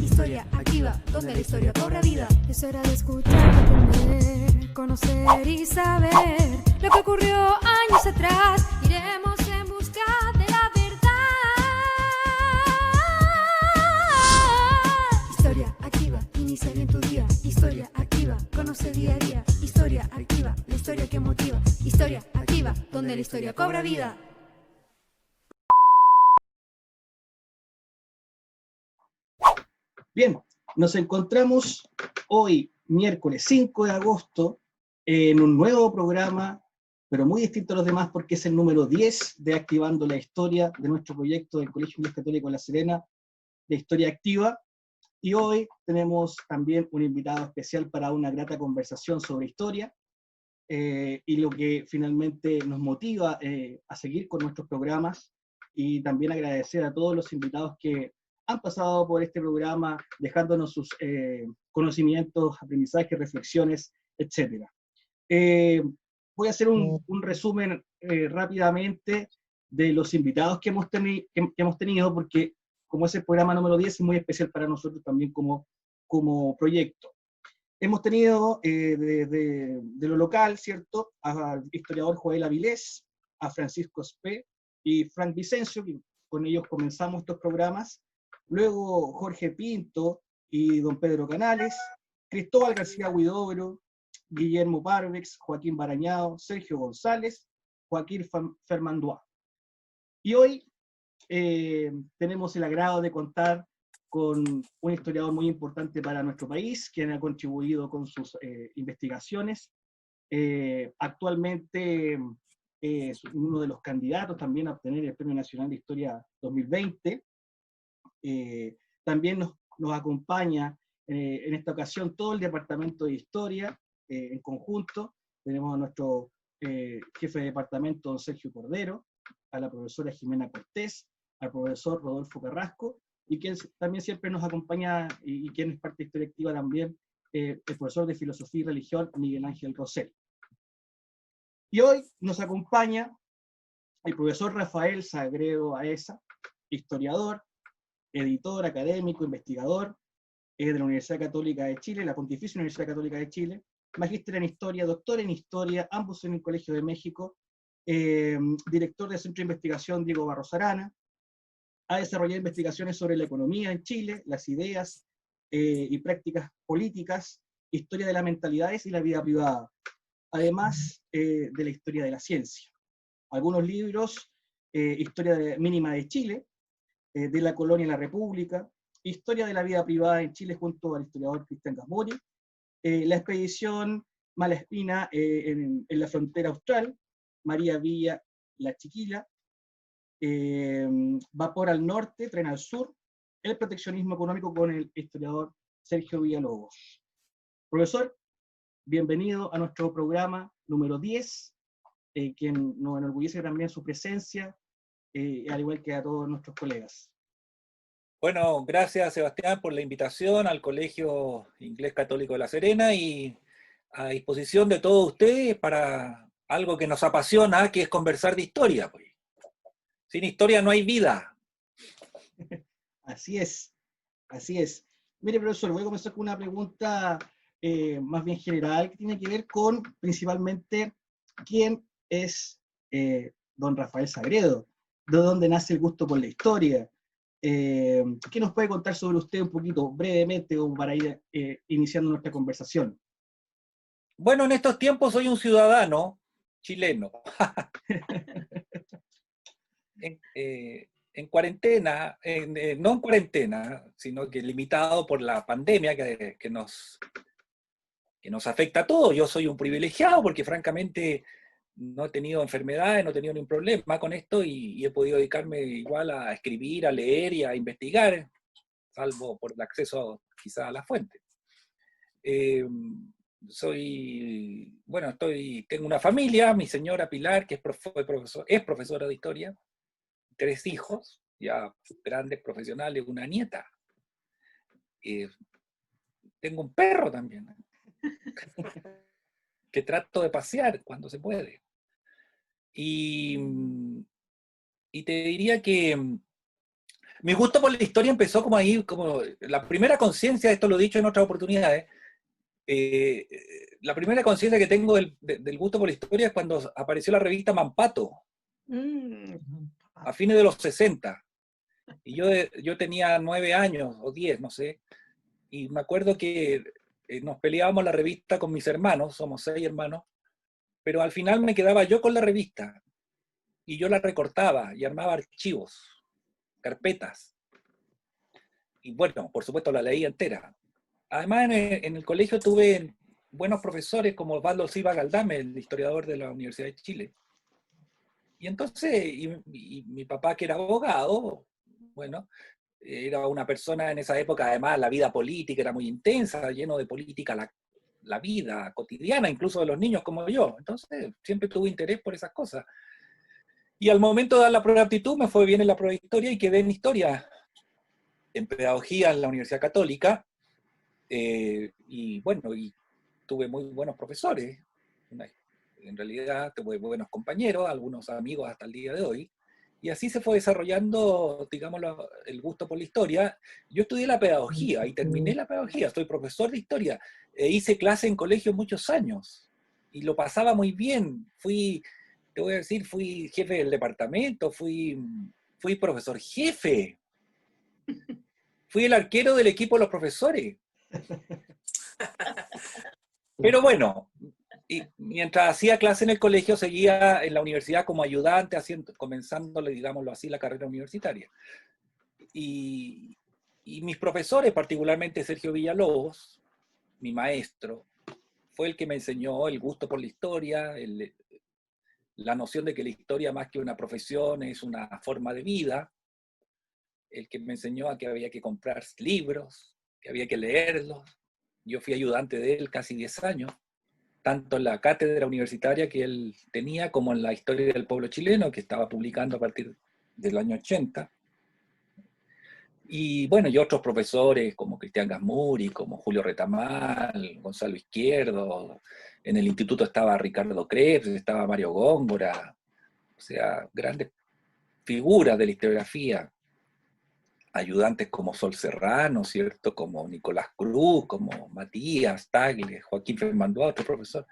historia activa, donde la historia cobra vida. Es hora de escuchar, aprender, conocer y saber lo que ocurrió años atrás. Iremos en busca de la verdad. Historia activa, inicia bien tu día. Historia activa, conoce día a día. Historia activa, la historia que motiva. Historia activa, donde la historia cobra vida. Bien, nos encontramos hoy, miércoles 5 de agosto, en un nuevo programa, pero muy distinto a los demás porque es el número 10 de Activando la Historia de nuestro proyecto del Colegio Inglés Católico de La Serena, de Historia Activa. Y hoy tenemos también un invitado especial para una grata conversación sobre historia y lo que finalmente nos motiva a seguir con nuestros programas, y también agradecer a todos los invitados que han pasado por este programa dejándonos sus conocimientos, aprendizajes, reflexiones, etc. Voy a hacer un resumen rápidamente de los invitados que hemos tenido, porque como es el programa número 10, es muy especial para nosotros también como proyecto. Hemos tenido de lo local, ¿cierto?, al historiador Joel Avilés, a Francisco Spé y Frank Vicencio, que con ellos comenzamos estos programas. Luego Jorge Pinto y don Pedro Canales, Cristóbal García Huidobro, Guillermo Parvex, Joaquín Barañao, Sergio González, Joaquín Fermandois. Y hoy tenemos el agrado de contar con un historiador muy importante para nuestro país, quien ha contribuido con sus investigaciones. Actualmente es uno de los candidatos también a obtener el Premio Nacional de Historia 2020. También nos acompaña en esta ocasión todo el Departamento de Historia en conjunto. Tenemos a nuestro jefe de departamento, don Sergio Cordero, a la profesora Jimena Cortés, al profesor Rodolfo Carrasco, y quien también siempre nos acompaña y quien es parte de Historia Activa también, el profesor de Filosofía y Religión, Miguel Ángel Rosell. Y hoy nos acompaña el profesor Rafael Sagredo Aesa, historiador, editor, académico, investigador de la Universidad Católica de Chile, la Pontificia Universidad Católica de Chile, magíster en Historia, doctor en Historia, ambos en el Colegio de México, director del Centro de Investigación Diego Barros Arana. Ha desarrollado investigaciones sobre la economía en Chile, las ideas y prácticas políticas, historia de las mentalidades y la vida privada, además de la historia de la ciencia. Algunos libros: Historia mínima de Chile, de la colonia a la república, Historia de la vida privada en Chile junto al historiador Cristian Gasbori, la expedición Malaspina en la frontera austral, María Villa la Chiquila, Vapor al norte, Tren al sur, el proteccionismo económico con el historiador Sergio Villalobos. Profesor, bienvenido a nuestro programa número 10, quien nos enorgullece también su presencia, al igual que a todos nuestros colegas. Bueno, gracias Sebastián por la invitación al Colegio Inglés Católico de La Serena, y a disposición de todos ustedes para algo que nos apasiona, que es conversar de historia. Pues. Sin historia no hay vida. Así es, así es. Mire, profesor, voy a comenzar con una pregunta más bien general, que tiene que ver con principalmente quién es don Rafael Sagredo, de dónde nace el gusto por la historia. ¿Qué nos puede contar sobre usted un poquito, brevemente, como para ir iniciando nuestra conversación? Bueno, en estos tiempos soy un ciudadano chileno. En cuarentena, no en cuarentena, sino que limitado por la pandemia que nos afecta a todos. Yo soy un privilegiado porque francamente no he tenido enfermedades, no he tenido ningún problema con esto, y he podido dedicarme igual a escribir, a leer y a investigar, salvo por el acceso quizá a la fuente. Tengo una familia, mi señora Pilar, que es profesora de historia, 3 hijos, ya grandes profesionales, una nieta. Tengo un perro también, que trato de pasear cuando se puede. Y te diría que mi gusto por la historia empezó como ahí, como la primera conciencia, esto lo he dicho en otras oportunidades, la primera conciencia que tengo del gusto por la historia es cuando apareció la revista Mampato, a fines de los 60. Y yo tenía 9 años o 10, no sé, y me acuerdo que nos peleábamos la revista con mis hermanos, somos 6 hermanos, pero al final me quedaba yo con la revista, y yo la recortaba y armaba archivos, carpetas, y bueno, por supuesto la leía entera. Además en el colegio tuve buenos profesores como Osvaldo Silva Galdame, el historiador de la Universidad de Chile. Y entonces, y mi papá que era abogado, bueno, era una persona en esa época, además la vida política era muy intensa, lleno de política la vida cotidiana, incluso de los niños como yo. Entonces siempre tuve interés por esas cosas. Y al momento de dar la prueba de aptitud me fue bien en la prueba de historia y quedé en historia, en pedagogía en la Universidad Católica. Y bueno, y tuve muy buenos profesores. En realidad tuve buenos compañeros, algunos amigos hasta el día de hoy. Y así se fue desarrollando, digamos, el gusto por la historia. Yo estudié la pedagogía y terminé la pedagogía. Soy profesor de historia. Hice clase en colegio muchos años y lo pasaba muy bien. Te voy a decir, fui jefe del departamento, fui profesor jefe. Fui el arquero del equipo de los profesores. Pero bueno, y mientras hacía clase en el colegio, seguía en la universidad como ayudante, comenzándole, digámoslo así, la carrera universitaria. Y mis profesores, particularmente Sergio Villalobos, mi maestro, fue el que me enseñó el gusto por la historia, la noción de que la historia más que una profesión es una forma de vida, el que me enseñó a que había que comprar libros, que había que leerlos. Yo fui ayudante de él casi 10 años, tanto en la cátedra universitaria que él tenía como en la historia del pueblo chileno, que estaba publicando a partir del año 80. Y bueno, y otros profesores como Cristian Gasmuri, como Julio Retamal, Gonzalo Izquierdo. En el instituto estaba Ricardo Krebs, estaba Mario Góngora, o sea, grandes figuras de la historiografía. Ayudantes como Sol Serrano, ¿cierto? Como Nicolás Cruz, como Matías Tagle, Joaquín Fermandua, otro profesor.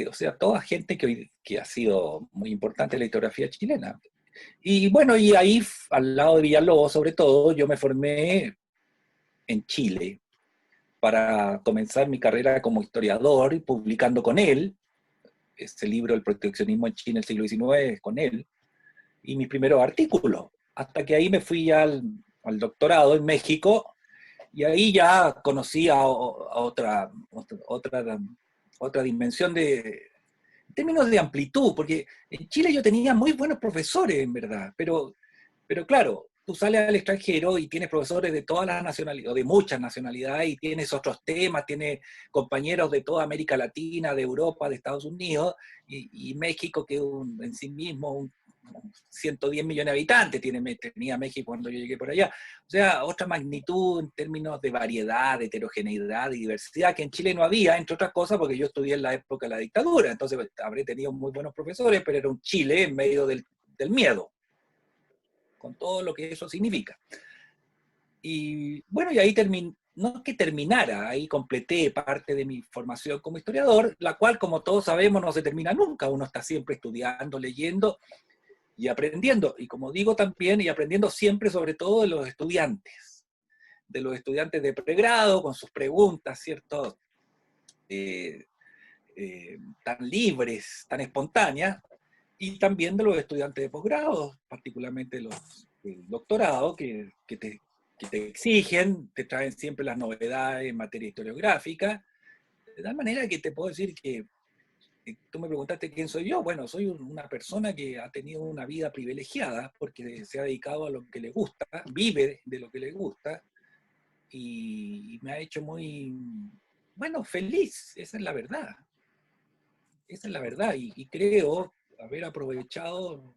O sea, toda gente que ha sido muy importante en la historiografía chilena. Y bueno, y ahí, al lado de Villalobos, sobre todo, yo me formé en Chile para comenzar mi carrera como historiador y publicando con él. Este libro, El proteccionismo en China en el siglo XIX, es con él. Y mis primeros artículos. Hasta que ahí me fui ya al doctorado en México, y ahí ya conocí a otra dimensión en términos de amplitud, porque en Chile yo tenía muy buenos profesores, en verdad, pero claro, tú sales al extranjero y tienes profesores de todas las nacionalidades, o de muchas nacionalidades, y tienes otros temas, tienes compañeros de toda América Latina, de Europa, de Estados Unidos, y México, que en sí mismo 110 millones de habitantes tenía México cuando yo llegué por allá. O sea, otra magnitud en términos de variedad, de heterogeneidad y diversidad que en Chile no había, entre otras cosas porque yo estudié en la época de la dictadura, entonces habré tenido muy buenos profesores, pero era un Chile en medio del miedo, con todo lo que eso significa. Y bueno, y ahí no es que terminara, ahí completé parte de mi formación como historiador, la cual, como todos sabemos, no se termina nunca. Uno está siempre estudiando, leyendo y aprendiendo. Y como digo también, y aprendiendo siempre, sobre todo de los estudiantes de pregrado, con sus preguntas, ¿cierto? Tan libres, tan espontáneas, y también de los estudiantes de posgrado, particularmente los del doctorado, que te exigen, te traen siempre las novedades en materia historiográfica, de tal manera que te puedo decir que tú me preguntaste quién soy yo. Bueno, soy una persona que ha tenido una vida privilegiada porque se ha dedicado a lo que le gusta, vive de lo que le gusta, y me ha hecho muy, bueno, feliz. Esa es la verdad. Esa es la verdad, y creo haber aprovechado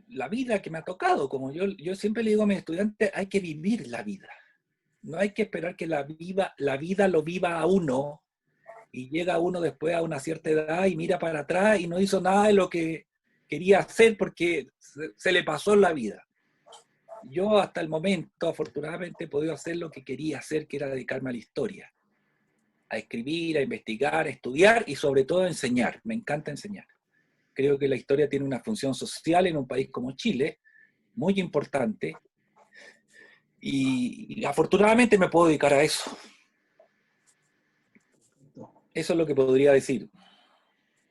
la vida que me ha tocado. Como yo siempre le digo a mis estudiantes, hay que vivir la vida. No hay que esperar que la vida lo viva a uno, y llega uno después a una cierta edad y mira para atrás y no hizo nada de lo que quería hacer porque se le pasó en la vida. yo hasta el momento, afortunadamente, he podido hacer lo que quería hacer, que era dedicarme a la historia, a escribir, a investigar, a estudiar y sobre todo a enseñar. Me encanta enseñar. Creo que la historia tiene una función social en un país como Chile, muy importante, y afortunadamente me puedo dedicar a eso. Eso es lo que podría decir.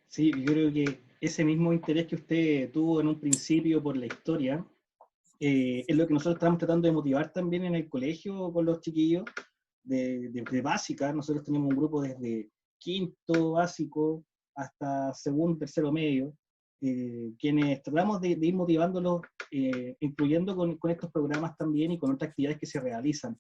Sí, yo creo que ese mismo interés que usted tuvo en un principio por la historia, es lo que nosotros estamos tratando de motivar también en el colegio con los chiquillos de básica. Nosotros tenemos un grupo desde quinto básico hasta segundo, tercero medio, quienes tratamos de ir motivándolos, incluyendo con estos programas también y con otras actividades que se realizan.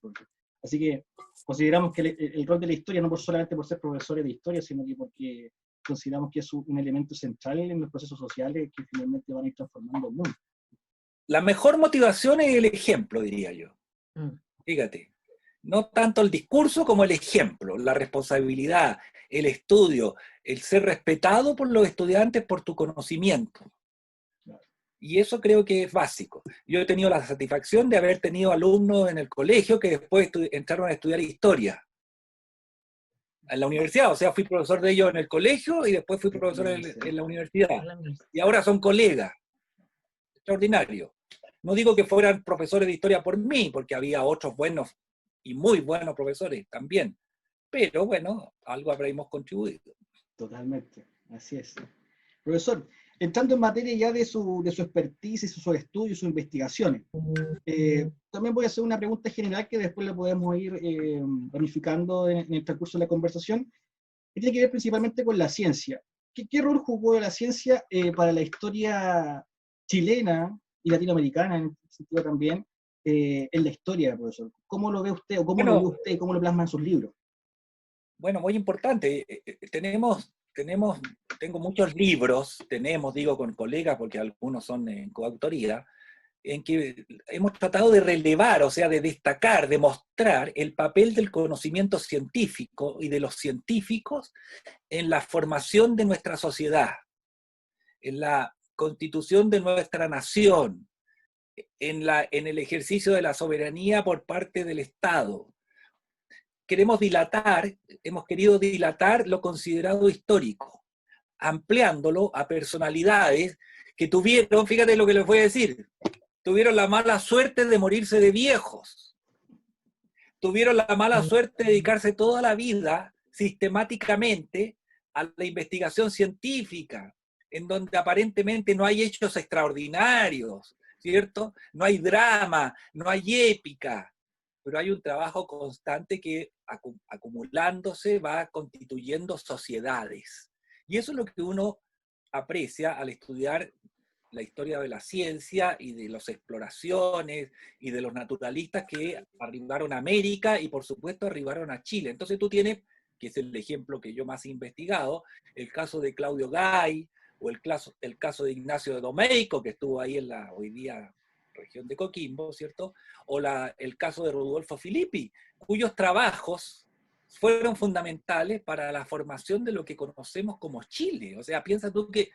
Así que consideramos que el rol de la historia, no por solamente por ser profesores de historia, sino que porque consideramos que es un elemento central en los procesos sociales que finalmente van a ir transformando el mundo. La mejor motivación es el ejemplo, diría yo. Fíjate, no tanto el discurso como el ejemplo, la responsabilidad, el estudio, el ser respetado por los estudiantes por tu conocimiento. Y eso creo que es básico. Yo he tenido la satisfacción de haber tenido alumnos en el colegio que después entraron a estudiar historia en la universidad. O sea, fui profesor de ellos en el colegio y después fui profesor en la universidad. Y ahora son colegas. Extraordinario. No digo que fueran profesores de historia por mí, porque había otros buenos y muy buenos profesores también. Pero bueno, algo habremos contribuido. Totalmente, así es. Profesor, entrando en materia ya de su expertise, sus estudios, sus investigaciones, también voy a hacer una pregunta general que después la podemos ir ramificando en el transcurso de la conversación, que tiene que ver principalmente con la ciencia. ¿Qué rol jugó la ciencia para la historia chilena y latinoamericana, en este sentido también, en la historia, profesor? ¿Cómo lo ve usted, o cómo lo ve usted, cómo lo plasma en sus libros? Bueno, muy importante. Tengo muchos libros, digo con colegas, porque algunos son en coautoría, en que hemos tratado de relevar, o sea, de destacar, de mostrar el papel del conocimiento científico y de los científicos en la formación de nuestra sociedad, en la constitución de nuestra nación, en el ejercicio de la soberanía por parte del Estado. Hemos querido dilatar lo considerado histórico, ampliándolo a personalidades que tuvieron, fíjate lo que les voy a decir, tuvieron la mala suerte de morirse de viejos, tuvieron la mala suerte de dedicarse toda la vida sistemáticamente a la investigación científica, en donde aparentemente no hay hechos extraordinarios, ¿cierto? No hay drama, no hay épica, pero hay un trabajo constante que acumulándose va constituyendo sociedades. Y eso es lo que uno aprecia al estudiar la historia de la ciencia y de las exploraciones y de los naturalistas que arribaron a América y por supuesto arribaron a Chile. Entonces tú tienes, que es el ejemplo que yo más he investigado, el caso de Claudio Gay o el caso de Ignacio de Domeyko, que estuvo ahí en la hoy día región de Coquimbo, ¿cierto? O el caso de Rodolfo Filippi, cuyos trabajos fueron fundamentales para la formación de lo que conocemos como Chile. O sea, piensa tú que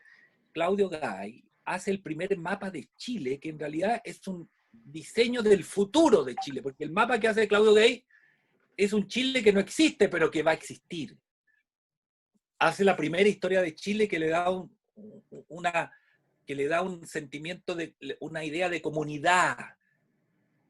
Claudio Gay hace el primer mapa de Chile, que en realidad es un diseño del futuro de Chile, porque el mapa que hace Claudio Gay es un Chile que no existe, pero que va a existir. Hace la primera historia de Chile que le da un sentimiento, una idea de comunidad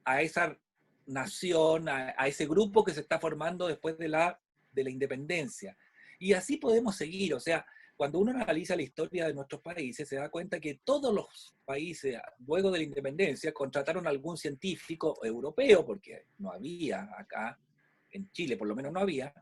a esa nación, a ese grupo que se está formando después de la independencia. Y así podemos seguir, o sea, cuando uno analiza la historia de nuestros países, se da cuenta que todos los países, luego de la independencia, contrataron a algún científico europeo, porque no había acá, en Chile por lo menos no había.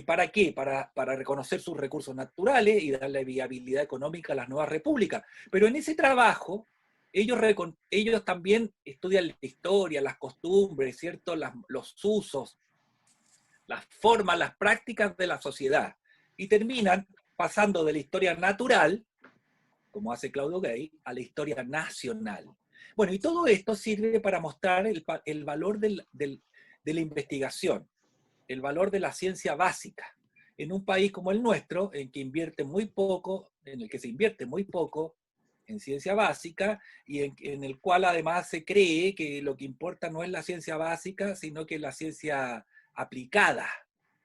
¿Para qué? Para reconocer sus recursos naturales y darle viabilidad económica a las nuevas repúblicas. Pero en ese trabajo, ellos también estudian la historia, las costumbres, ¿cierto? Los usos, las formas, las prácticas de la sociedad. Y terminan pasando de la historia natural, como hace Claudio Gay, a la historia nacional. Bueno, y todo esto sirve para mostrar el valor de la investigación, el valor de la ciencia básica, en un país como el nuestro, en el que se invierte muy poco en ciencia básica, y en el cual además se cree que lo que importa no es la ciencia básica, sino que la ciencia aplicada,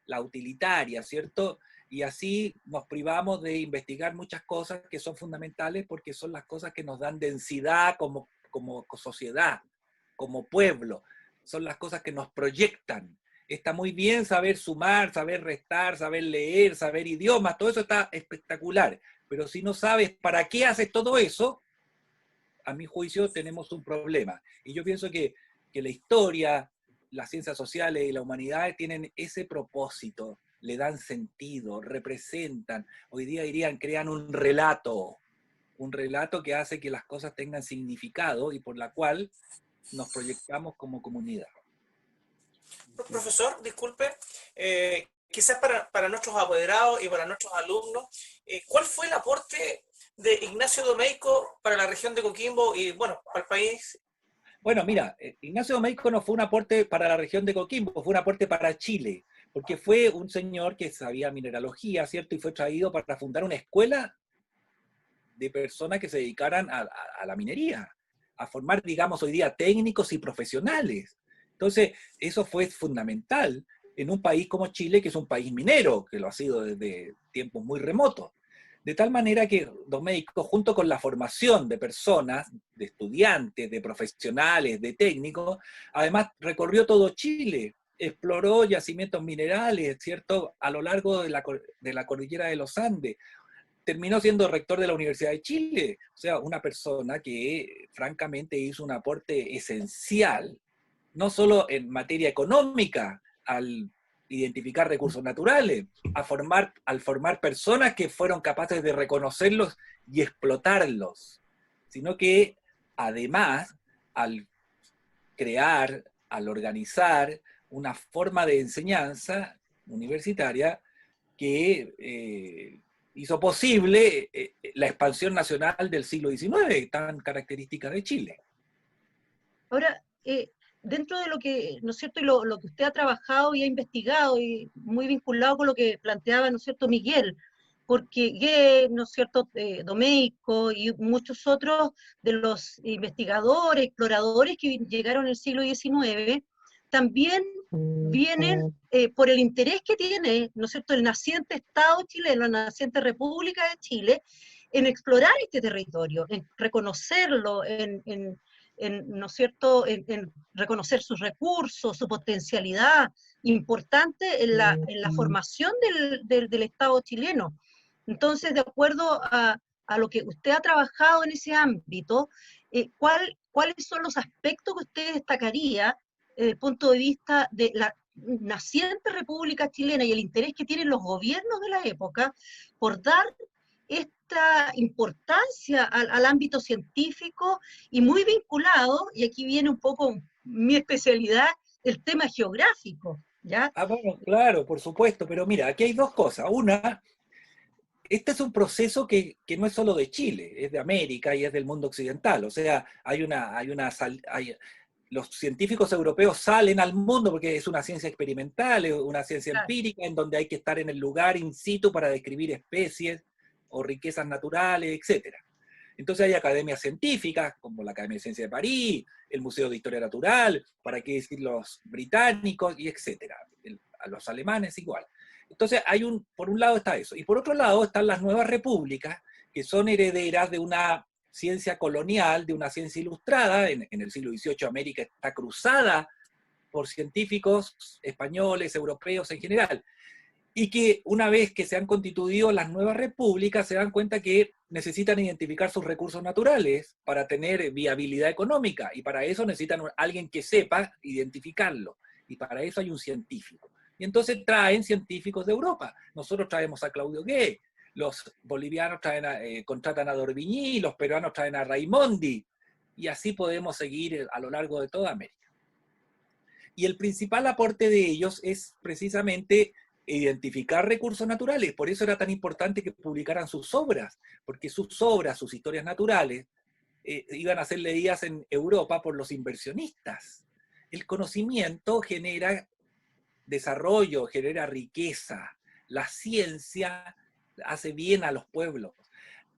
la utilitaria, ¿cierto? Y así nos privamos de investigar muchas cosas que son fundamentales porque son las cosas que nos dan densidad como sociedad, como pueblo. Son las cosas que nos proyectan. Está muy bien saber sumar, saber restar, saber leer, saber idiomas, todo eso está espectacular. Pero si no sabes para qué haces todo eso, a mi juicio tenemos un problema. Y yo pienso que la historia, las ciencias sociales y la humanidad tienen ese propósito, le dan sentido, representan, hoy día dirían, crean un relato que hace que las cosas tengan significado y por la cual nos proyectamos como comunidad. Profesor, disculpe, quizás para nuestros apoderados y para nuestros alumnos, ¿cuál fue el aporte de Ignacio Domeyko para la región de Coquimbo y, bueno, para el país? Bueno, mira, Ignacio Domeyko no fue un aporte para la región de Coquimbo, fue un aporte para Chile, porque fue un señor que sabía mineralogía, ¿cierto? Y fue traído para fundar una escuela de personas que se dedicaran a la minería, a formar, digamos, hoy día técnicos y profesionales. Entonces, eso fue fundamental en un país como Chile, que es un país minero, que lo ha sido desde tiempos muy remotos. De tal manera que Domeyko, junto con la formación de personas, de estudiantes, de profesionales, de técnicos, además recorrió todo Chile, exploró yacimientos minerales, ¿cierto?, a lo largo de la cordillera de los Andes. Terminó siendo rector de la Universidad de Chile, o sea, una persona que francamente hizo un aporte esencial, no solo en materia económica, al identificar recursos naturales, al formar personas que fueron capaces de reconocerlos y explotarlos, sino que además al crear, al organizar una forma de enseñanza universitaria que hizo posible la expansión nacional del siglo XIX, tan característica de Chile. Ahora, dentro de lo que, ¿no es cierto?, y lo que usted ha trabajado y ha investigado, y muy vinculado con lo que planteaba, ¿no es cierto?, Miguel, porque Gué, ¿no es cierto?, Domeyko y muchos otros de los investigadores, exploradores que llegaron en el siglo XIX, también vienen por el interés que tiene, ¿no es cierto?, el naciente Estado chileno, la naciente República de Chile, en explorar este territorio, en reconocerlo, ¿no es cierto?, en reconocer sus recursos, su potencialidad importante en la formación del Estado chileno. Entonces, de acuerdo a lo que usted ha trabajado en ese ámbito, ¿cuáles son los aspectos que usted destacaría desde el punto de vista de la naciente República Chilena y el interés que tienen los gobiernos de la época por dar esta importancia al ámbito científico y muy vinculado, y aquí viene un poco mi especialidad, el tema geográfico, ¿ya? Ah, bueno, claro, por supuesto, pero mira, aquí hay dos cosas. Una, este es un proceso que no es solo de Chile, es de América y es del mundo occidental. O sea, los científicos europeos salen al mundo porque es una ciencia experimental, es una ciencia empírica en donde hay que estar en el lugar in situ para describir especies o riquezas naturales, etc. Entonces hay academias científicas, como la Academia de Ciencias de París, el Museo de Historia Natural, para qué decir los británicos, y etc. A los alemanes igual. Entonces por un lado está eso, y por otro lado están las nuevas repúblicas, que son herederas de una ciencia colonial, de una ciencia ilustrada. En el siglo XVIII América está cruzada por científicos españoles, europeos en general, y que una vez que se han constituido las nuevas repúblicas se dan cuenta que necesitan identificar sus recursos naturales para tener viabilidad económica, y para eso necesitan alguien que sepa identificarlo, y para eso hay un científico. Y entonces traen científicos de Europa. Nosotros traemos a Claudio Gué, los bolivianos contratan a D'Orbigny, los peruanos traen a Raimondi, y así podemos seguir a lo largo de toda América. Y el principal aporte de ellos es precisamente identificar recursos naturales. Por eso era tan importante que publicaran sus obras, porque sus obras, sus historias naturales, iban a ser leídas en Europa por los inversionistas. El conocimiento genera desarrollo, genera riqueza. La ciencia hace bien a los pueblos.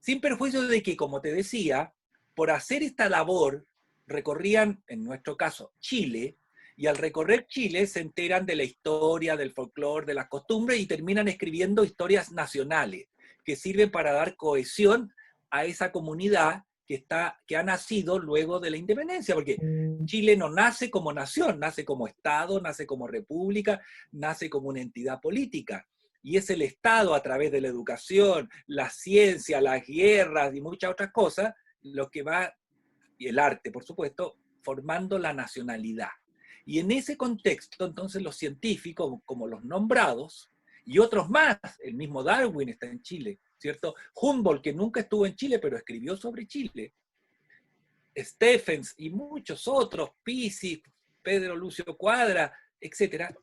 sin perjuicio de que, como te decía, por hacer esta labor, recorrían, en nuestro caso, Chile, y al recorrer Chile se enteran de la historia, del folclore, de las costumbres, y terminan escribiendo historias nacionales, que sirven para dar cohesión a esa comunidad que ha nacido luego de la independencia, porque Chile no nace como nación, nace como Estado, nace como república, nace como una entidad política. Y es el Estado, a través de la educación, la ciencia, las guerras y muchas otras cosas, lo que va, y el arte, por supuesto, formando la nacionalidad. Y en ese contexto, entonces, los científicos, como los nombrados, y otros más, el mismo Darwin está en Chile, ¿cierto? Humboldt, que nunca estuvo en Chile, pero escribió sobre Chile, Stephens y muchos otros, Pici, Pedro Lucio Cuadra, etcétera,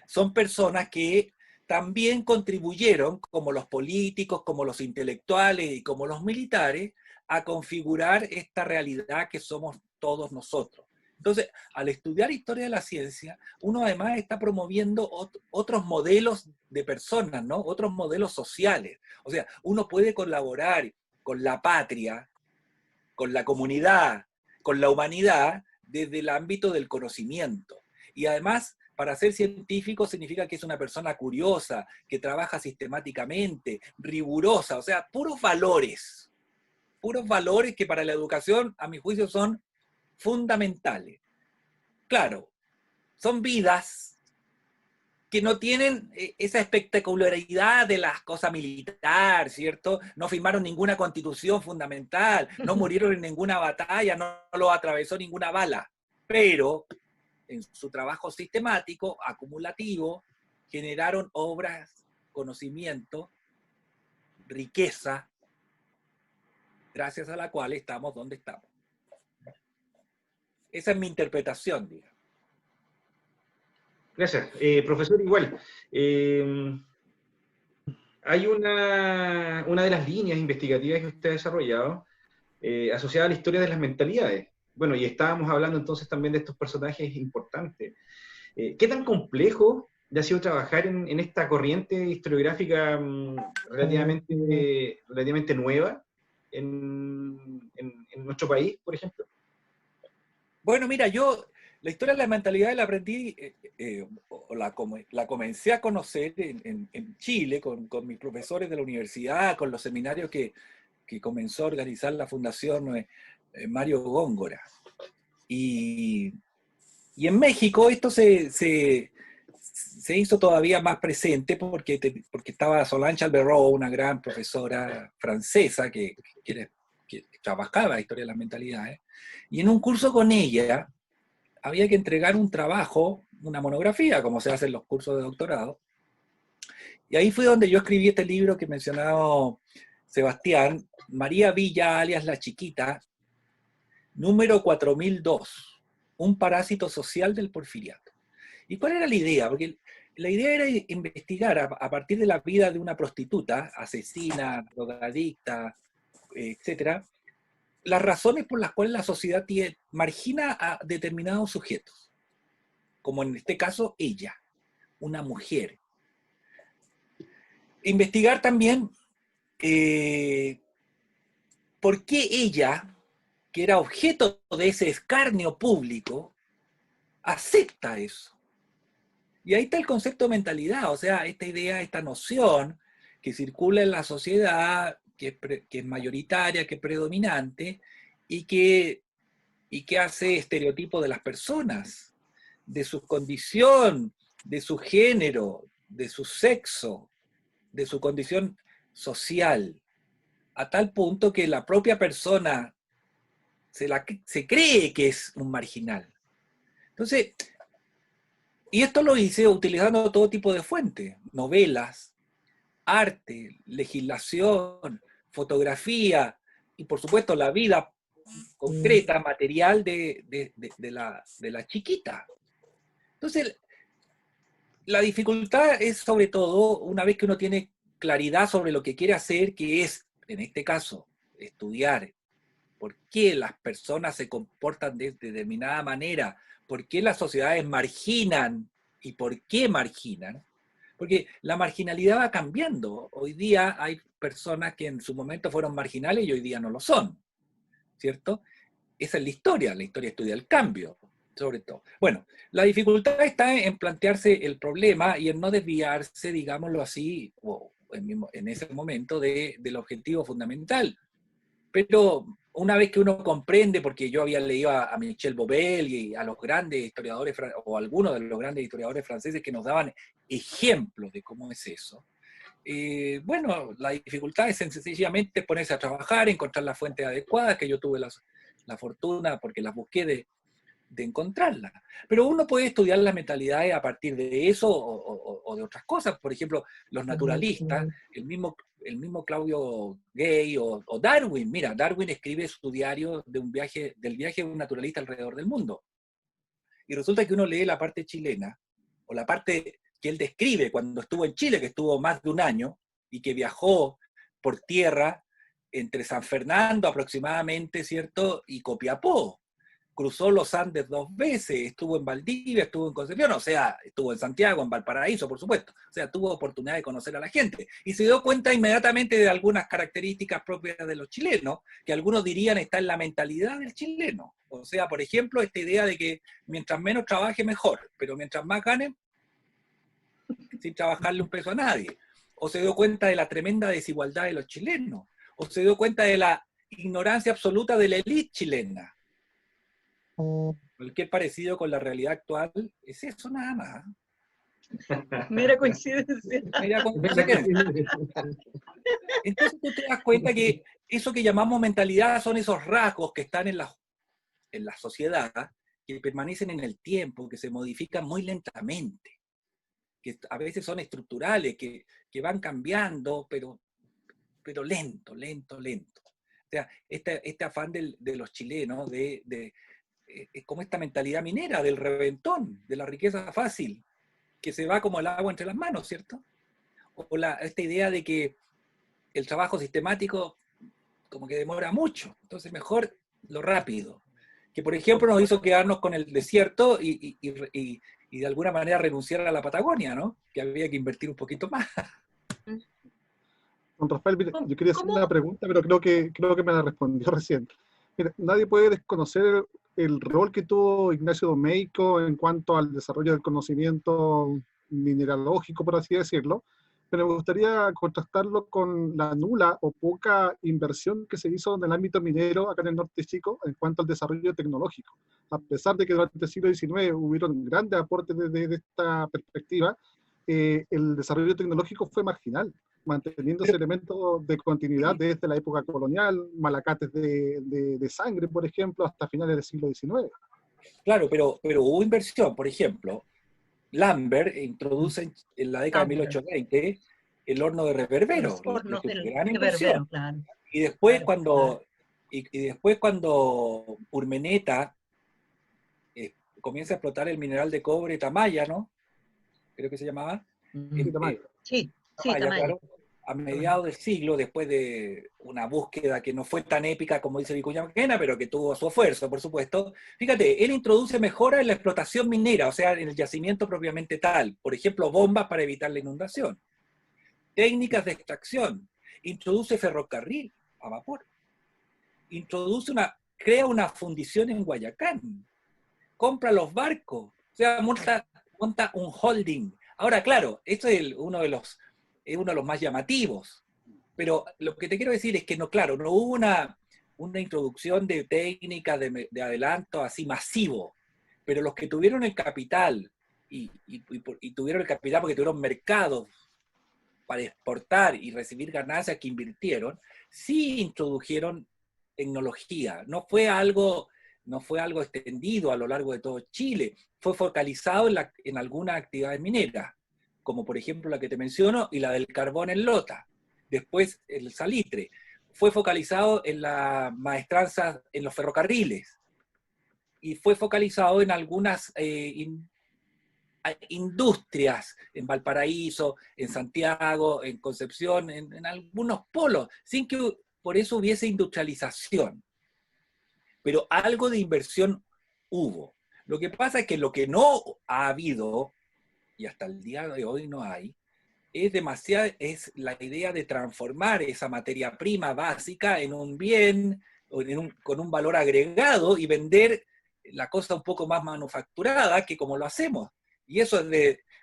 son personas que también contribuyeron, como los políticos, como los intelectuales y como los militares, a configurar esta realidad que somos todos nosotros. Entonces, al estudiar historia de la ciencia, uno además está promoviendo otros modelos de personas, ¿no? Otros modelos sociales. O sea, uno puede colaborar con la patria, con la comunidad, con la humanidad, desde el ámbito del conocimiento. Y además, para ser científico significa que es una persona curiosa, que trabaja sistemáticamente, rigurosa, o sea, puros valores que para la educación, a mi juicio, son fundamentales. Claro, son vidas que no tienen esa espectacularidad de las cosas militares, ¿cierto? No firmaron ninguna constitución fundamental, no murieron en ninguna batalla, no lo atravesó ninguna bala, pero en su trabajo sistemático, acumulativo, generaron obras, conocimiento, riqueza, gracias a la cual estamos donde estamos. Esa es mi interpretación, digamos. Gracias. Profesor, igual. Hay una de las líneas investigativas que usted ha desarrollado asociada a la historia de las mentalidades. Bueno, y estábamos hablando entonces también de estos personajes importantes. ¿Qué tan complejo ha sido trabajar en esta corriente historiográfica relativamente nueva en nuestro país, por ejemplo? Bueno, mira, yo la historia de la mentalidad la aprendí, la comencé a conocer en Chile con mis profesores de la universidad, con los seminarios que comenzó a organizar la Fundación Mario Góngora. Y en México esto se hizo todavía más presente porque estaba Solange Alberó, una gran profesora francesa que trabajaba la historia de las mentalidades, y en un curso con ella había que entregar un trabajo, una monografía, como se hace en los cursos de doctorado, y ahí fue donde yo escribí este libro que mencionaba Sebastián, María Villa, alias La Chiquita, número 4002, un parásito social del porfiriato. ¿Y cuál era la idea? Porque la idea era investigar a partir de la vida de una prostituta, asesina, drogadicta, etcétera, las razones por las cuales la sociedad margina a determinados sujetos, como en este caso ella, una mujer. Investigar también por qué ella, que era objeto de ese escarnio público, acepta eso. Y ahí está el concepto de mentalidad, o sea, esta idea, esta noción que circula en la sociedad, que es mayoritaria, que es predominante, y que hace estereotipo de las personas, de su condición, de su género, de su sexo, de su condición social, a tal punto que la propia persona se cree que es un marginal. Entonces, y esto lo hice utilizando todo tipo de fuentes, novelas, arte, legislación, fotografía y por supuesto la vida concreta, material de la chiquita. Entonces, la dificultad es sobre todo una vez que uno tiene claridad sobre lo que quiere hacer, que es, en este caso, estudiar por qué las personas se comportan de determinada manera, por qué las sociedades marginan y por qué marginan. Porque la marginalidad va cambiando. Hoy día hay personas que en su momento fueron marginales y hoy día no lo son, ¿cierto? Esa es la historia estudia el cambio, sobre todo. Bueno, la dificultad está en plantearse el problema y en no desviarse, digámoslo así, o en ese momento del objetivo fundamental. Pero una vez que uno comprende, porque yo había leído a Michel Bobel y a los grandes historiadores, o algunos de los grandes historiadores franceses que nos daban ejemplos de cómo es eso, bueno, la dificultad es sencillamente ponerse a trabajar, encontrar las fuentes adecuadas, que yo tuve la fortuna, porque las busqué de encontrarlas. Pero uno puede estudiar las mentalidades a partir de eso o de otras cosas. Por ejemplo, los naturalistas, el mismo Claudio Gay o Darwin. Mira, Darwin escribe su diario del viaje de un naturalista alrededor del mundo. Y resulta que uno lee la parte chilena, o la parte que él describe cuando estuvo en Chile, que estuvo más de un año, y que viajó por tierra entre San Fernando aproximadamente, ¿cierto?, y Copiapó. Cruzó los Andes 2 veces, estuvo en Valdivia, estuvo en Concepción, o sea, estuvo en Santiago, en Valparaíso, por supuesto. O sea, tuvo oportunidad de conocer a la gente. Y se dio cuenta inmediatamente de algunas características propias de los chilenos, que algunos dirían está en la mentalidad del chileno. O sea, por ejemplo, esta idea de que mientras menos trabaje, mejor, pero mientras más gane, sin trabajarle un peso a nadie. O se dio cuenta de la tremenda desigualdad de los chilenos. O se dio cuenta de la ignorancia absoluta de la élite chilena. Cualquier parecido con la realidad actual es eso nada más. Mera coincidencia. Mira, entonces tú te das cuenta que eso que llamamos mentalidad son esos rasgos que están en la sociedad, que permanecen en el tiempo, que se modifican muy lentamente, que a veces son estructurales, que van cambiando, pero lento. O sea, este afán de los chilenos es como esta mentalidad minera del reventón, de la riqueza fácil, que se va como el agua entre las manos, ¿cierto? O esta idea de que el trabajo sistemático como que demora mucho, entonces mejor lo rápido, que por ejemplo nos hizo quedarnos con el desierto y de alguna manera renunciar a la Patagonia, ¿no? Que había que invertir un poquito más. Don Rafael, mire, yo quería hacer una pregunta, pero creo que me la respondió recién. Mira, nadie puede desconocer el rol que tuvo Ignacio Domeyko en cuanto al desarrollo del conocimiento mineralógico, por así decirlo, pero me gustaría contrastarlo con la nula o poca inversión que se hizo en el ámbito minero acá en el norte chico en cuanto al desarrollo tecnológico. A pesar de que durante el siglo XIX hubieron grandes aportes desde esta perspectiva, el desarrollo tecnológico fue marginal, manteniéndose elementos de continuidad desde la época colonial, malacates de sangre, por ejemplo, hasta finales del siglo XIX. Claro, pero hubo inversión. Por ejemplo, Lambert introduce en la década de 1820 el horno de reverbero. Hornos Es una del gran inversión. reverbero, claro. Y después, Claro. y después cuando Urmeneta comienza a explotar el mineral de cobre Tamaya, ¿no? Creo que se llamaba. Sí, Tamaya, Tamaya. claro, a mediados del siglo, después de una búsqueda que no fue tan épica como dice Vicuña Maquena, pero que tuvo su esfuerzo, por supuesto. Fíjate, él introduce mejoras en la explotación minera, o sea, en el yacimiento propiamente tal. Por ejemplo, bombas para evitar la inundación. Técnicas de extracción. Introduce ferrocarril a vapor. Crea una fundición en Guayacán. Compra los barcos. O sea, monta un holding. Ahora, claro, esto es uno de los más llamativos. Pero lo que te quiero decir es que no hubo una introducción de técnicas de adelanto así masivo. Pero los que tuvieron el capital, y tuvieron el capital porque tuvieron mercados para exportar y recibir ganancias que invirtieron, sí introdujeron tecnología. No fue algo extendido a lo largo de todo Chile, fue focalizado en algunas actividades mineras, como por ejemplo la que te menciono y la del carbón en Lota. Después el salitre. Fue focalizado en la maestranza en los ferrocarriles y fue focalizado en algunas industrias, en Valparaíso, en Santiago, en Concepción, en algunos polos, sin que por eso hubiese industrialización. Pero algo de inversión hubo. Lo que pasa es que lo que no ha habido, y hasta el día de hoy no hay, es la idea de transformar esa materia prima básica en un bien, o con un valor agregado, y vender la cosa un poco más manufacturada que como lo hacemos. Y eso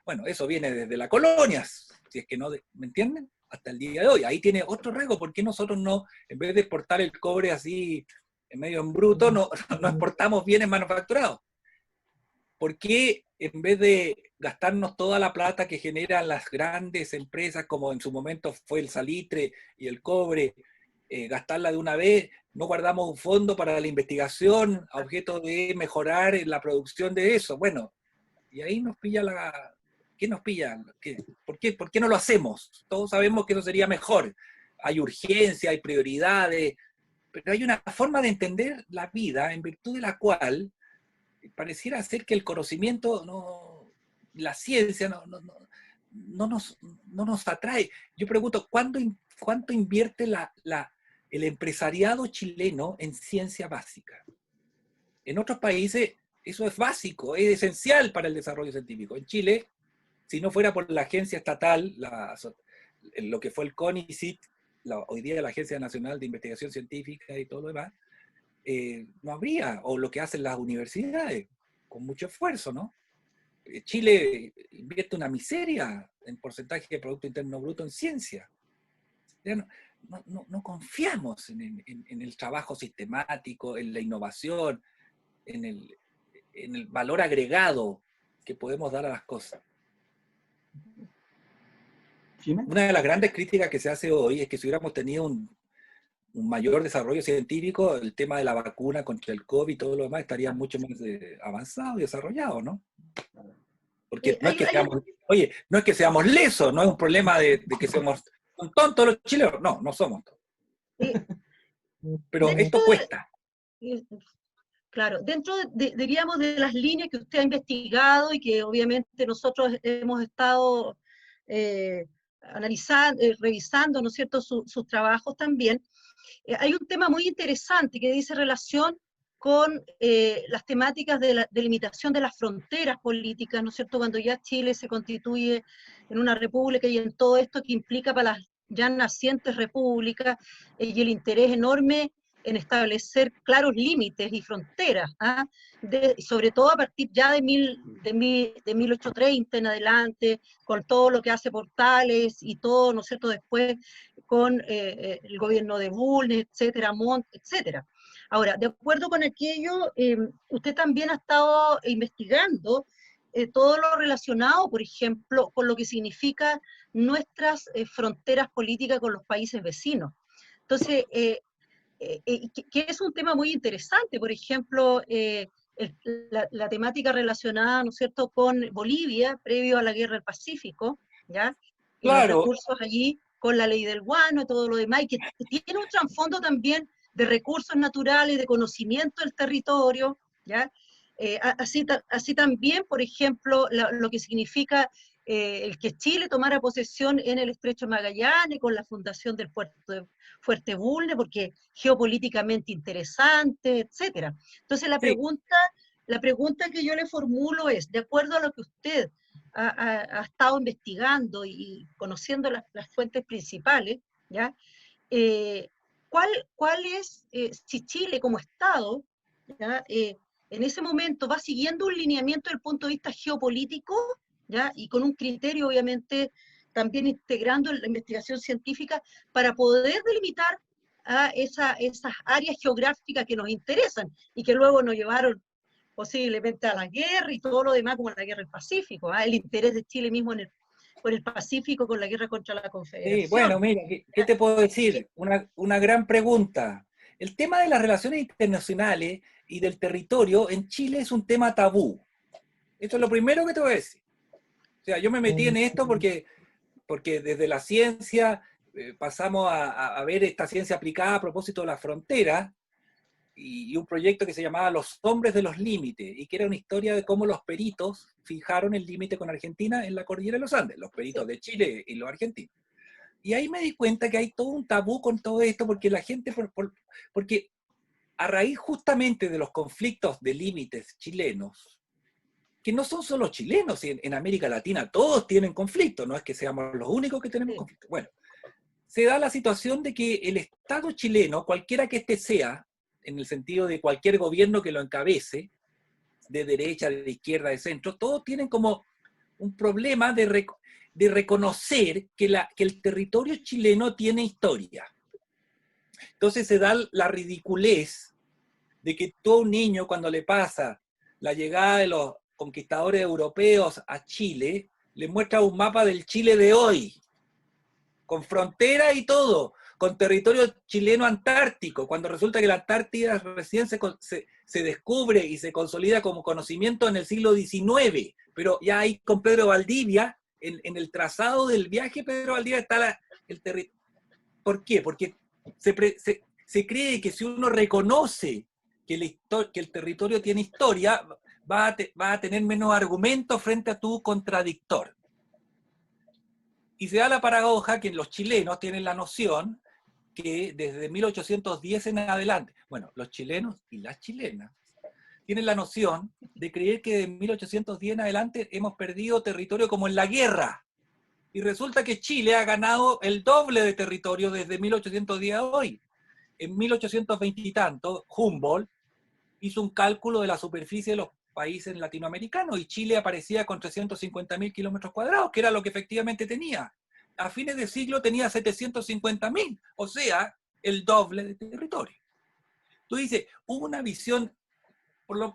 bueno, eso viene desde las colonias, si es que no, ¿me entienden? Hasta el día de hoy. Ahí tiene otro rasgo. ¿Por qué nosotros no, en vez de exportar el cobre así, en medio en bruto, no exportamos bienes manufacturados? ¿Por qué en vez de gastarnos toda la plata que generan las grandes empresas, como en su momento fue el salitre y el cobre, gastarla de una vez, no guardamos un fondo para la investigación a objeto de mejorar la producción de eso? Bueno, y ahí nos pilla ¿qué nos pilla? ¿Por qué no lo hacemos? Todos sabemos que eso sería mejor. Hay urgencia, hay prioridades, pero hay una forma de entender la vida en virtud de la cual pareciera ser que el conocimiento, la ciencia no nos atrae. Yo pregunto, ¿cuánto invierte el empresariado chileno en ciencia básica? En otros países eso es básico, es esencial para el desarrollo científico. En Chile, si no fuera por la agencia estatal, lo que fue el CONICIT, hoy día la Agencia Nacional de Investigación Científica y todo lo demás, no habría, o lo que hacen las universidades, con mucho esfuerzo, ¿no? Chile invierte una miseria en porcentaje de Producto Interno Bruto en ciencia. Ya no confiamos en el trabajo sistemático, en la innovación, en el valor agregado que podemos dar a las cosas. ¿Jiménez? Una de las grandes críticas que se hace hoy es que si hubiéramos tenido un mayor desarrollo científico, el tema de la vacuna contra el COVID y todo lo demás estaría mucho más avanzado y desarrollado, ¿no? Porque no es que seamos, oye, no es que seamos lesos, no es un problema de que son tontos los chilenos, no somos tontos. Pero esto cuesta. Claro, dentro diríamos, de las líneas que usted ha investigado y que obviamente nosotros hemos estado analizando, revisando, ¿no es cierto?, sus trabajos también, hay un tema muy interesante que dice relación con las temáticas de la delimitación de las fronteras políticas, ¿no es cierto?, cuando ya Chile se constituye en una república y en todo esto que implica para las ya nacientes repúblicas y el interés enorme en establecer claros límites y fronteras, ¿ah? Sobre todo a partir ya de 1830 en adelante, con todo lo que hace Portales y todo, ¿no es cierto?, después con el gobierno de Bulnes, etcétera, Montt, etcétera. Ahora, de acuerdo con aquello, usted también ha estado investigando todo lo relacionado, por ejemplo, con lo que significa nuestras fronteras políticas con los países vecinos. Entonces, que es un tema muy interesante, por ejemplo, la temática relacionada, ¿no es cierto?, con Bolivia, previo a la Guerra del Pacífico, ¿ya? Y los Claro. recursos allí, con la ley del guano y todo lo demás, y que tiene un trasfondo también de recursos naturales, de conocimiento del territorio, ¿ya? Así también, por ejemplo, lo que significa el que Chile tomara posesión en el Estrecho de Magallanes con la fundación del puerto de Fuerte Bulnes, porque geopolíticamente interesante, etcétera. Entonces la pregunta que yo le formulo es, de acuerdo a lo que usted ha estado investigando y conociendo las fuentes principales, ¿ya? ¿Cuál es, si Chile como Estado, ¿ya?, en ese momento va siguiendo un lineamiento desde el punto de vista geopolítico, ¿ya?, y con un criterio obviamente también integrando la investigación científica para poder delimitar a esas áreas geográficas que nos interesan y que luego nos llevaron posiblemente a la guerra y todo lo demás, como la guerra del Pacífico, el interés de Chile mismo por el Pacífico con la guerra contra la Confederación. Sí, bueno, mira, ¿qué te puedo decir? Una gran pregunta. El tema de las relaciones internacionales y del territorio en Chile es un tema tabú. Esto es lo primero que te voy a decir. O sea, yo me metí en esto porque desde la ciencia pasamos a ver esta ciencia aplicada a propósito de la frontera, y un proyecto que se llamaba Los Hombres de los Límites, y que era una historia de cómo los peritos fijaron el límite con Argentina en la cordillera de los Andes, los peritos de Chile y los argentinos. Y ahí me di cuenta que hay todo un tabú con todo esto, porque la gente, porque a raíz justamente de los conflictos de límites chilenos, que no son solo chilenos, en América Latina todos tienen conflicto, no es que seamos los únicos que tenemos conflicto. Bueno, se da la situación de que el Estado chileno, cualquiera que éste sea, en el sentido de cualquier gobierno que lo encabece, de derecha, de izquierda, de centro, todos tienen como un problema de reconocer que el territorio chileno tiene historia. Entonces se da la ridiculez de que todo un niño, cuando le pasa la llegada de los conquistadores europeos a Chile, le muestra un mapa del Chile de hoy, con frontera y todo, con territorio chileno antártico, cuando resulta que la Antártida recién se descubre y se consolida como conocimiento en el siglo XIX, pero ya ahí con Pedro Valdivia, en el trazado del viaje, Pedro Valdivia está el territorio. ¿Por qué? Porque se cree que si uno reconoce que el territorio tiene historia, va a tener menos argumentos frente a tu contradictor. Y se da la paradoja que los chilenos tienen la noción que desde 1810 en adelante, bueno, los chilenos y las chilenas tienen la noción de creer que de 1810 en adelante hemos perdido territorio como en la guerra. Y resulta que Chile ha ganado el doble de territorio desde 1810 a hoy. En 1820 y tanto, Humboldt hizo un cálculo de la superficie de los países latinoamericanos y Chile aparecía con 350.000 kilómetros cuadrados, que era lo que efectivamente tenía. A fines de siglo tenía 750.000, o sea, el doble de territorio. Tú dices, hubo una visión,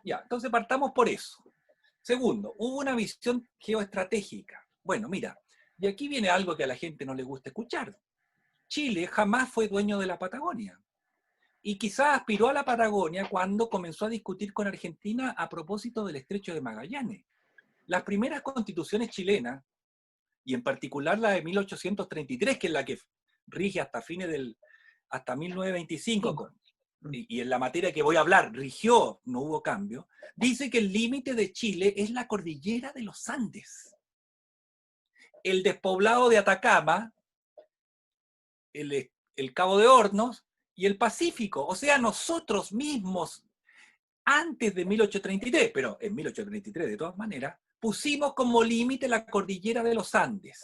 ya, entonces partamos por eso. Segundo, hubo una visión geoestratégica. Bueno, mira, y aquí viene algo que a la gente no le gusta escuchar. Chile jamás fue dueño de la Patagonia. Y quizás aspiró a la Patagonia cuando comenzó a discutir con Argentina a propósito del Estrecho de Magallanes. Las primeras constituciones chilenas, y en particular la de 1833, que es la que rige hasta 1925, y en la materia que voy a hablar, rigió, no hubo cambio, dice que el límite de Chile es la cordillera de los Andes. El despoblado de Atacama, el Cabo de Hornos, y el Pacífico, o sea, nosotros mismos, antes de 1833, pero en 1833 de todas maneras, pusimos como límite la cordillera de los Andes.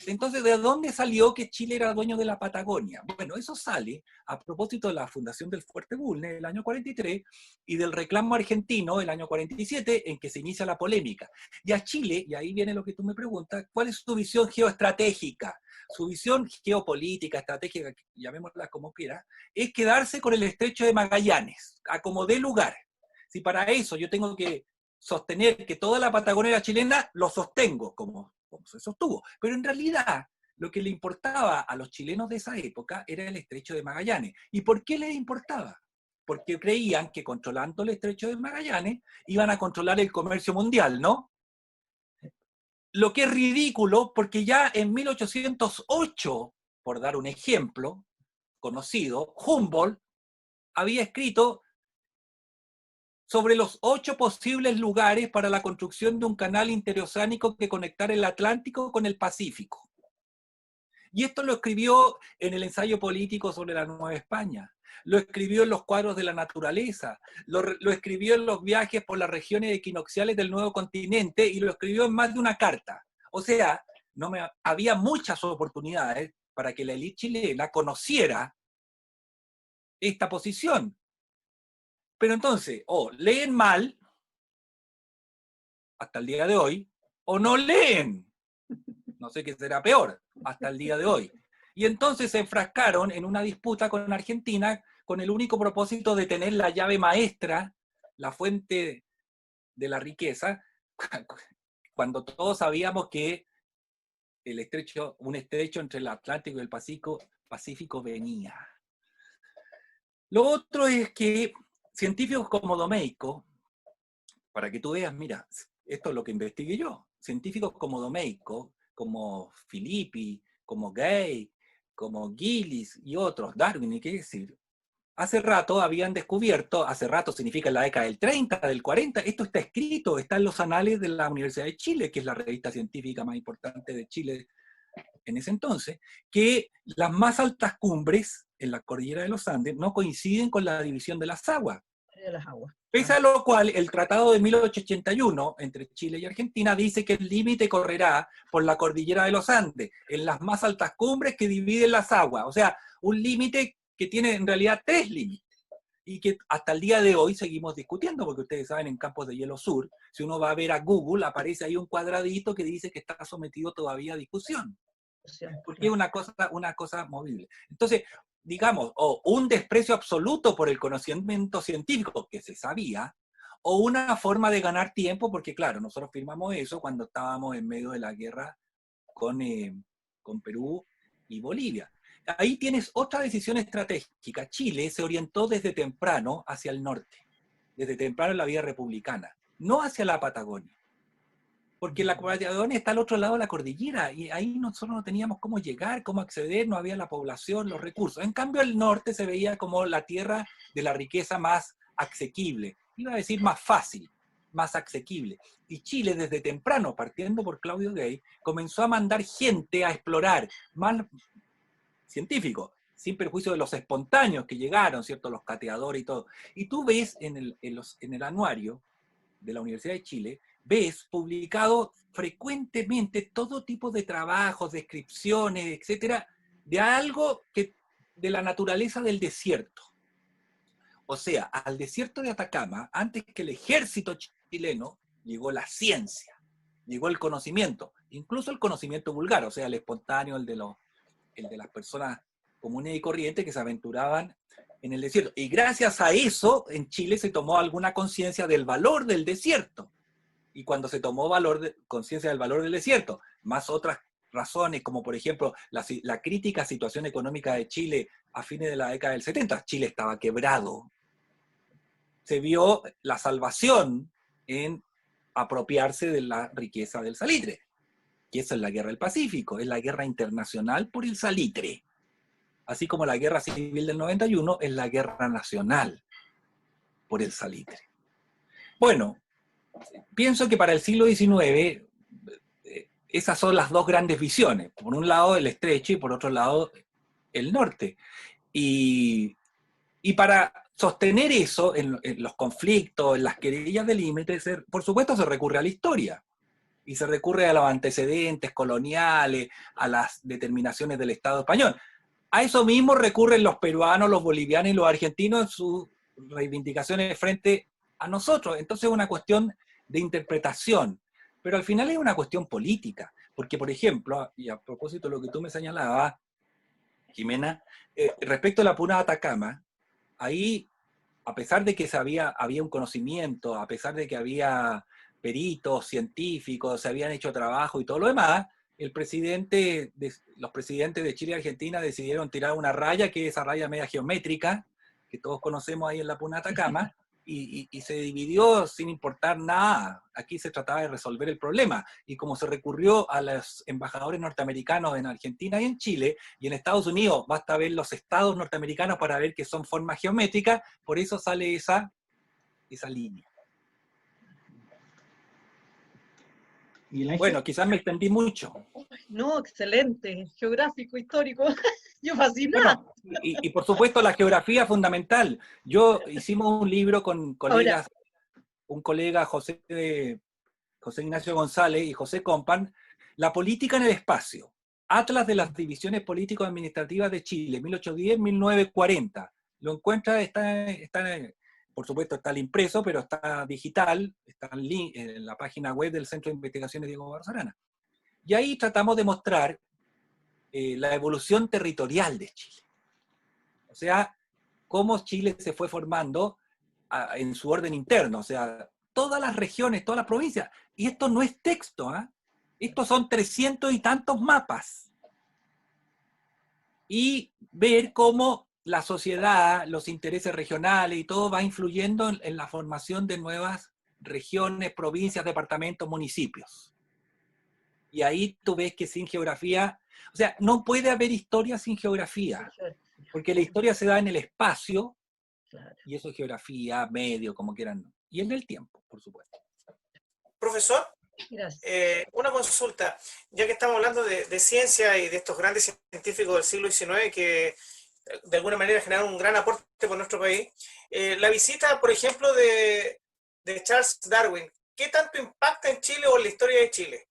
Entonces, ¿de dónde salió que Chile era dueño de la Patagonia? Bueno, eso sale a propósito de la fundación del Fuerte Bulnes el año 43 y del reclamo argentino el año 47 en que se inicia la polémica. Y a Chile, y ahí viene lo que tú me preguntas, ¿cuál es su visión geoestratégica? Su visión geopolítica, estratégica, llamémosla como quiera, es quedarse con el Estrecho de Magallanes, a como dé lugar. Si para eso yo tengo que sostener que toda la Patagonia era chilena, lo sostengo como se sostuvo. Pero en realidad, lo que le importaba a los chilenos de esa época era el Estrecho de Magallanes. ¿Y por qué les importaba? Porque creían que controlando el Estrecho de Magallanes iban a controlar el comercio mundial, ¿no? Lo que es ridículo, porque ya en 1808, por dar un ejemplo conocido, Humboldt había escrito sobre los 8 posibles lugares para la construcción de un canal interoceánico que conectara el Atlántico con el Pacífico. Y esto lo escribió en el ensayo político sobre la Nueva España, lo escribió en los cuadros de la naturaleza, lo escribió en los viajes por las regiones equinocciales del nuevo continente y lo escribió en más de una carta. O sea, había muchas oportunidades para que la élite chilena conociera esta posición. Pero entonces, o leen mal, hasta el día de hoy, o no leen, no sé qué será peor, hasta el día de hoy. Y entonces se enfrascaron en una disputa con Argentina con el único propósito de tener la llave maestra, la fuente de la riqueza, cuando todos sabíamos que un estrecho entre el Atlántico y el Pacífico venía. Lo otro es que científicos como Domeyko, para que tú veas, mira, esto es lo que investigué yo, científicos como Domeyko, como Filippi, como Gay, como Gillis y otros, Darwin, y qué decir, hace rato habían descubierto, hace rato significa en la década del 30, del 40, esto está escrito, está en los anales de la Universidad de Chile, que es la revista científica más importante de Chile en ese entonces, que las más altas cumbres en la cordillera de los Andes no coinciden con la división de las aguas. de las aguas. Pese a lo cual, el Tratado de 1881 entre Chile y Argentina dice que el límite correrá por la cordillera de los Andes, en las más altas cumbres que dividen las aguas. O sea, un límite que tiene en realidad 3 límites, y que hasta el día de hoy seguimos discutiendo, porque ustedes saben, en Campos de Hielo Sur, si uno va a ver a Google, aparece ahí un cuadradito que dice que está sometido todavía a discusión, porque es una cosa movible. Entonces, digamos, o un desprecio absoluto por el conocimiento científico, que se sabía, o una forma de ganar tiempo, porque claro, nosotros firmamos eso cuando estábamos en medio de la guerra con Perú y Bolivia. Ahí tienes otra decisión estratégica. Chile se orientó desde temprano hacia el norte, desde temprano en la vía republicana, no hacia la Patagonia. Porque la Patagonia está al otro lado de la cordillera, y ahí nosotros no teníamos cómo llegar, cómo acceder, no había la población, los recursos. En cambio, el norte se veía como la tierra de la riqueza más asequible, iba a decir más fácil, más asequible. Y Chile, desde temprano, partiendo por Claudio Gay, comenzó a mandar gente a explorar, más científicos, sin perjuicio de los espontáneos que llegaron, ¿cierto? Los cateadores y todo. Y tú ves en el anuario de la Universidad de Chile, ves publicado frecuentemente todo tipo de trabajos, descripciones, etcétera, de algo que, de la naturaleza del desierto. O sea, al desierto de Atacama, antes que el ejército chileno, llegó la ciencia, llegó el conocimiento, incluso el conocimiento vulgar, o sea, el espontáneo, el de las personas comunes y corrientes que se aventuraban en el desierto. Y gracias a eso, en Chile se tomó alguna conciencia del valor del desierto. Y cuando se tomó conciencia del valor del desierto, más otras razones, como por ejemplo la crítica situación económica de Chile a fines de la década del 70, Chile estaba quebrado. Se vio la salvación en apropiarse de la riqueza del salitre. Y esa es la guerra del Pacífico, es la guerra internacional por el salitre. Así como la guerra civil del 91 es la guerra nacional por el salitre. Bueno, pienso que para el siglo XIX esas son las dos grandes visiones. Por un lado el estrecho y por otro lado el norte. Y para sostener eso en los conflictos, en las querellas de límites, por supuesto se recurre a la historia. Y se recurre a los antecedentes coloniales, a las determinaciones del Estado español. A eso mismo recurren los peruanos, los bolivianos y los argentinos en sus reivindicaciones frente a nosotros. Entonces es una cuestión de interpretación, pero al final es una cuestión política, porque por ejemplo, y a propósito de lo que tú me señalabas, Jimena, respecto a la Puna de Atacama, ahí, a pesar de que había un conocimiento, a pesar de que había peritos, científicos, se habían hecho trabajo y todo lo demás, los presidentes de Chile y Argentina decidieron tirar una raya, que es esa raya media geométrica, que todos conocemos ahí en la Puna de Atacama, y se dividió sin importar nada. Aquí se trataba de resolver el problema. Y como se recurrió a los embajadores norteamericanos en Argentina y en Chile, y en Estados Unidos basta ver los estados norteamericanos para ver que son formas geométricas, por eso sale esa línea. Bueno, quizás me extendí mucho. No, excelente. Geográfico, histórico. Yo fascinada. Bueno, y por supuesto la geografía es fundamental. Hicimos un libro con colegas, un colega José Ignacio González y José Compan, La política en el espacio, Atlas de las divisiones político-administrativas de Chile, 1810-1940. Lo encuentra, por supuesto está el impreso, pero está digital, está en la página web del Centro de Investigaciones Diego Barros Arana. Y ahí tratamos de mostrar la evolución territorial de Chile. O sea, cómo Chile se fue formando en su orden interno, o sea, todas las regiones, todas las provincias. Y esto no es texto, ¿eh? Estos son 300 y tantos mapas. Y ver cómo la sociedad, los intereses regionales y todo va influyendo en la formación de nuevas regiones, provincias, departamentos, municipios. Y ahí tú ves que sin geografía, o sea, no puede haber historia sin geografía, porque la historia se da en el espacio, y eso es geografía, medio, como quieran, y en el tiempo, por supuesto. Profesor, una consulta, ya que estamos hablando de ciencia y de estos grandes científicos del siglo XIX que de alguna manera generaron un gran aporte por nuestro país. La visita, por ejemplo, de Charles Darwin, ¿qué tanto impacta en Chile o en la historia de Chile?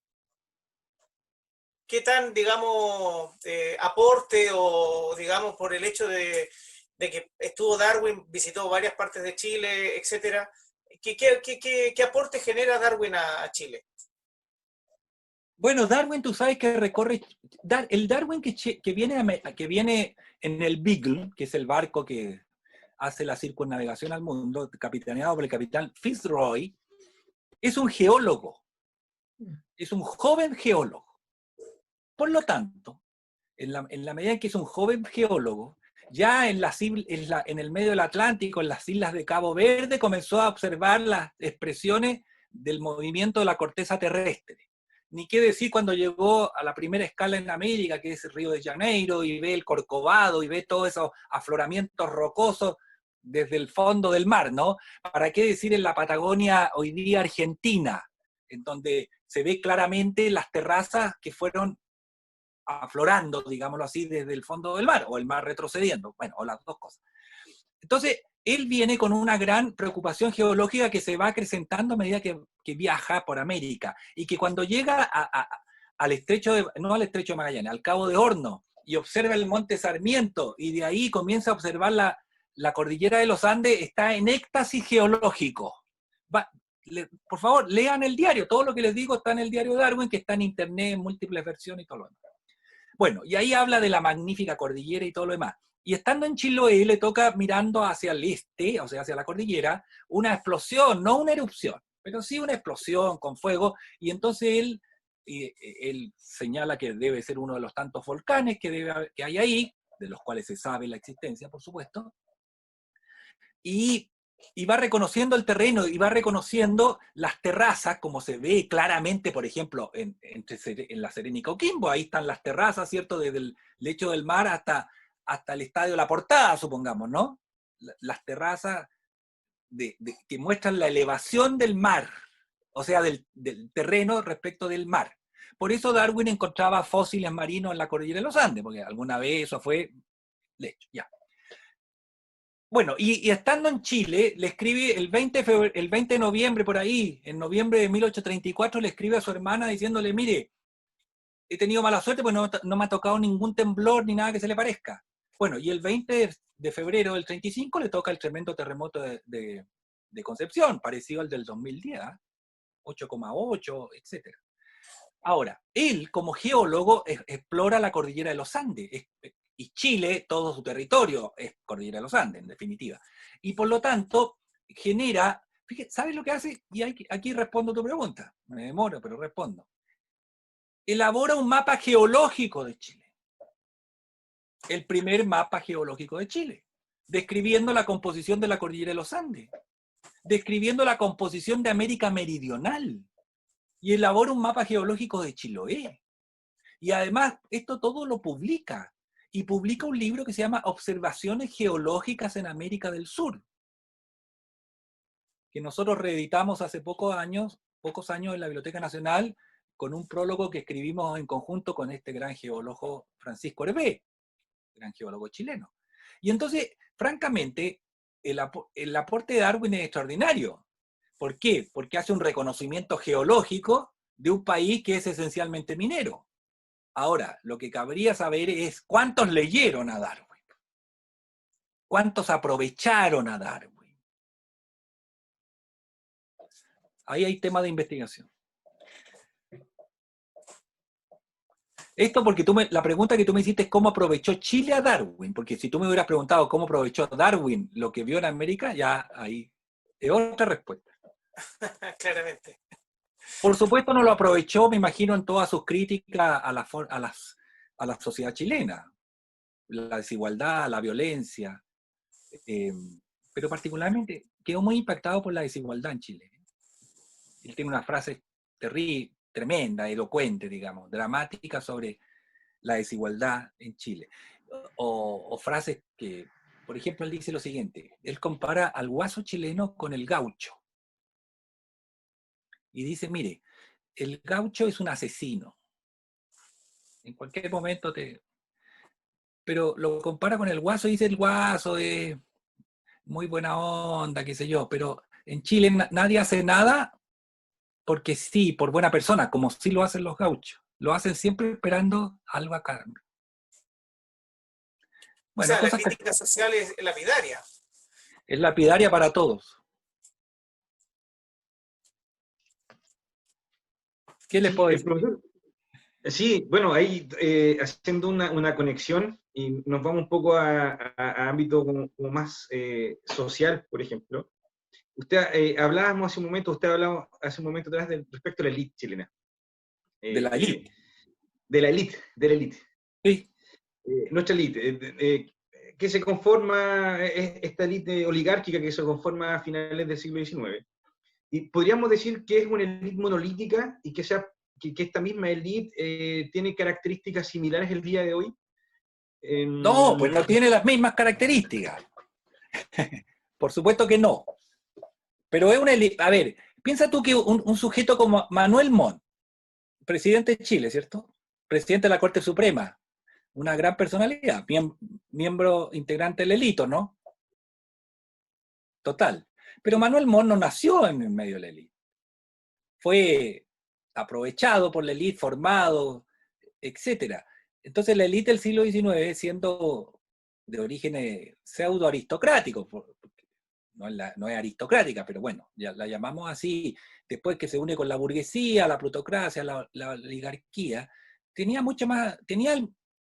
¿Qué tan, digamos, aporte o, digamos, por el hecho de que estuvo Darwin, visitó varias partes de Chile, etcétera? ¿Qué aporte genera Darwin a Chile? Bueno, Darwin, tú sabes que recorre, el Darwin que viene en el Beagle, que es el barco que hace la circunnavegación al mundo, capitaneado por el capitán Fitzroy, es un geólogo, es un joven geólogo. Por lo tanto, en la medida en que es un joven geólogo, ya en el medio del Atlántico, en las islas de Cabo Verde, comenzó a observar las expresiones del movimiento de la corteza terrestre. Ni qué decir cuando llegó a la primera escala en América, que es Río de Janeiro, y ve el Corcovado, y ve todos esos afloramientos rocosos desde el fondo del mar, ¿no? ¿Para qué decir en la Patagonia hoy día argentina, en donde se ve claramente las terrazas que fueron aflorando, digámoslo así, desde el fondo del mar, o el mar retrocediendo, bueno, o las dos cosas. Entonces, él viene con una gran preocupación geológica que se va acrecentando a medida que viaja por América, y que cuando llega al estrecho no al estrecho de Magallanes, al Cabo de Horno, y observa el monte Sarmiento, y de ahí comienza a observar la cordillera de los Andes, está en éxtasis geológico. Por favor, lean el diario, todo lo que les digo está en el diario Darwin, que está en internet, en múltiples versiones y todo lo demás. Bueno, y ahí habla de la magnífica cordillera y todo lo demás. Y estando en Chiloé, le toca, mirando hacia el este, o sea, hacia la cordillera, una explosión, no una erupción, pero sí una explosión con fuego, y entonces él señala que debe ser uno de los tantos volcanes que hay ahí, de los cuales se sabe la existencia, por supuesto, y va reconociendo el terreno, y va reconociendo las terrazas, como se ve claramente, por ejemplo, en la Serena y Coquimbo. Ahí están las terrazas, ¿cierto? Desde el lecho del mar hasta el Estadio La Portada, supongamos, ¿no? Las terrazas que muestran la elevación del mar, o sea, del terreno respecto del mar. Por eso Darwin encontraba fósiles marinos en la cordillera de los Andes, porque alguna vez eso fue lecho, ya. Bueno, y estando en Chile, le escribe el 20 de noviembre, por ahí, en noviembre de 1834, le escribe a su hermana diciéndole, mire, he tenido mala suerte porque no me ha tocado ningún temblor ni nada que se le parezca. Bueno, y el 20 de febrero del 35 le toca el tremendo terremoto de Concepción, parecido al del 2010, 8,8, etc. Ahora, él como geólogo explora la cordillera de los Andes, y Chile, todo su territorio es cordillera de los Andes, en definitiva. Y por lo tanto, genera, fíjate, ¿sabes lo que hace? Y aquí respondo tu pregunta, me demoro, pero respondo. Elabora un mapa geológico de Chile. El primer mapa geológico de Chile, describiendo la composición de la cordillera de los Andes, describiendo la composición de América Meridional, y elabora un mapa geológico de Chiloé. Y además, esto todo lo publica. Y publica un libro que se llama Observaciones Geológicas en América del Sur, que nosotros reeditamos hace pocos años en la Biblioteca Nacional, con un prólogo que escribimos en conjunto con este gran geólogo Francisco Hervé, gran geólogo chileno. Y entonces, francamente, el aporte de Darwin es extraordinario. ¿Por qué? Porque hace un reconocimiento geológico de un país que es esencialmente minero. Ahora, lo que cabría saber es cuántos leyeron a Darwin, cuántos aprovecharon a Darwin. Ahí hay tema de investigación. Esto porque la pregunta que tú me hiciste es cómo aprovechó Chile a Darwin, porque si tú me hubieras preguntado cómo aprovechó Darwin lo que vio en América, ya ahí es otra respuesta. Claramente. Por supuesto no lo aprovechó, me imagino, en todas sus críticas a la sociedad chilena, la desigualdad, la violencia, pero particularmente quedó muy impactado por la desigualdad en Chile. Él tiene una frase tremenda, elocuente, digamos, dramática sobre la desigualdad en Chile. O frases que, por ejemplo, él dice lo siguiente, él compara al guaso chileno con el gaucho. Y dice, mire, el gaucho es un asesino. En cualquier momento pero lo compara con el Guaso y dice el Guaso es muy buena onda, qué sé yo, pero en Chile nadie hace nada porque sí, por buena persona, como sí lo hacen los gauchos. Lo hacen siempre esperando algo a cambio. O Bueno, sea, la cosas que crítica social es lapidaria. es lapidaria para todos. ¿Qué les Sí, puedo el decir? profesor. Sí, bueno, ahí haciendo una conexión y nos vamos un poco a ámbito como más social, por ejemplo. Hablábamos hace un momento, usted hablaba hace un momento atrás respecto a la élite chilena. De la elite. De la élite. Sí. Nuestra élite, que se conforma, esta élite oligárquica que se conforma a finales del siglo XIX. Y podríamos decir que es una élite monolítica y que esta misma élite tiene características similares el día de hoy. No, pues no tiene las mismas características. Por supuesto que no. Pero es una élite. A ver, piensa tú que un sujeto como Manuel Montt, presidente de Chile, ¿cierto? Presidente de la Corte Suprema, una gran personalidad, miembro integrante del élite, ¿no? Total. Pero Manuel Montt no nació en el medio de la élite. Fue aprovechado por la élite, formado, etc. Entonces la élite del siglo XIX, siendo de origen pseudo aristocrático, no es aristocrática, pero bueno, ya la llamamos así, después que se une con la burguesía, la plutocracia, la oligarquía, tenía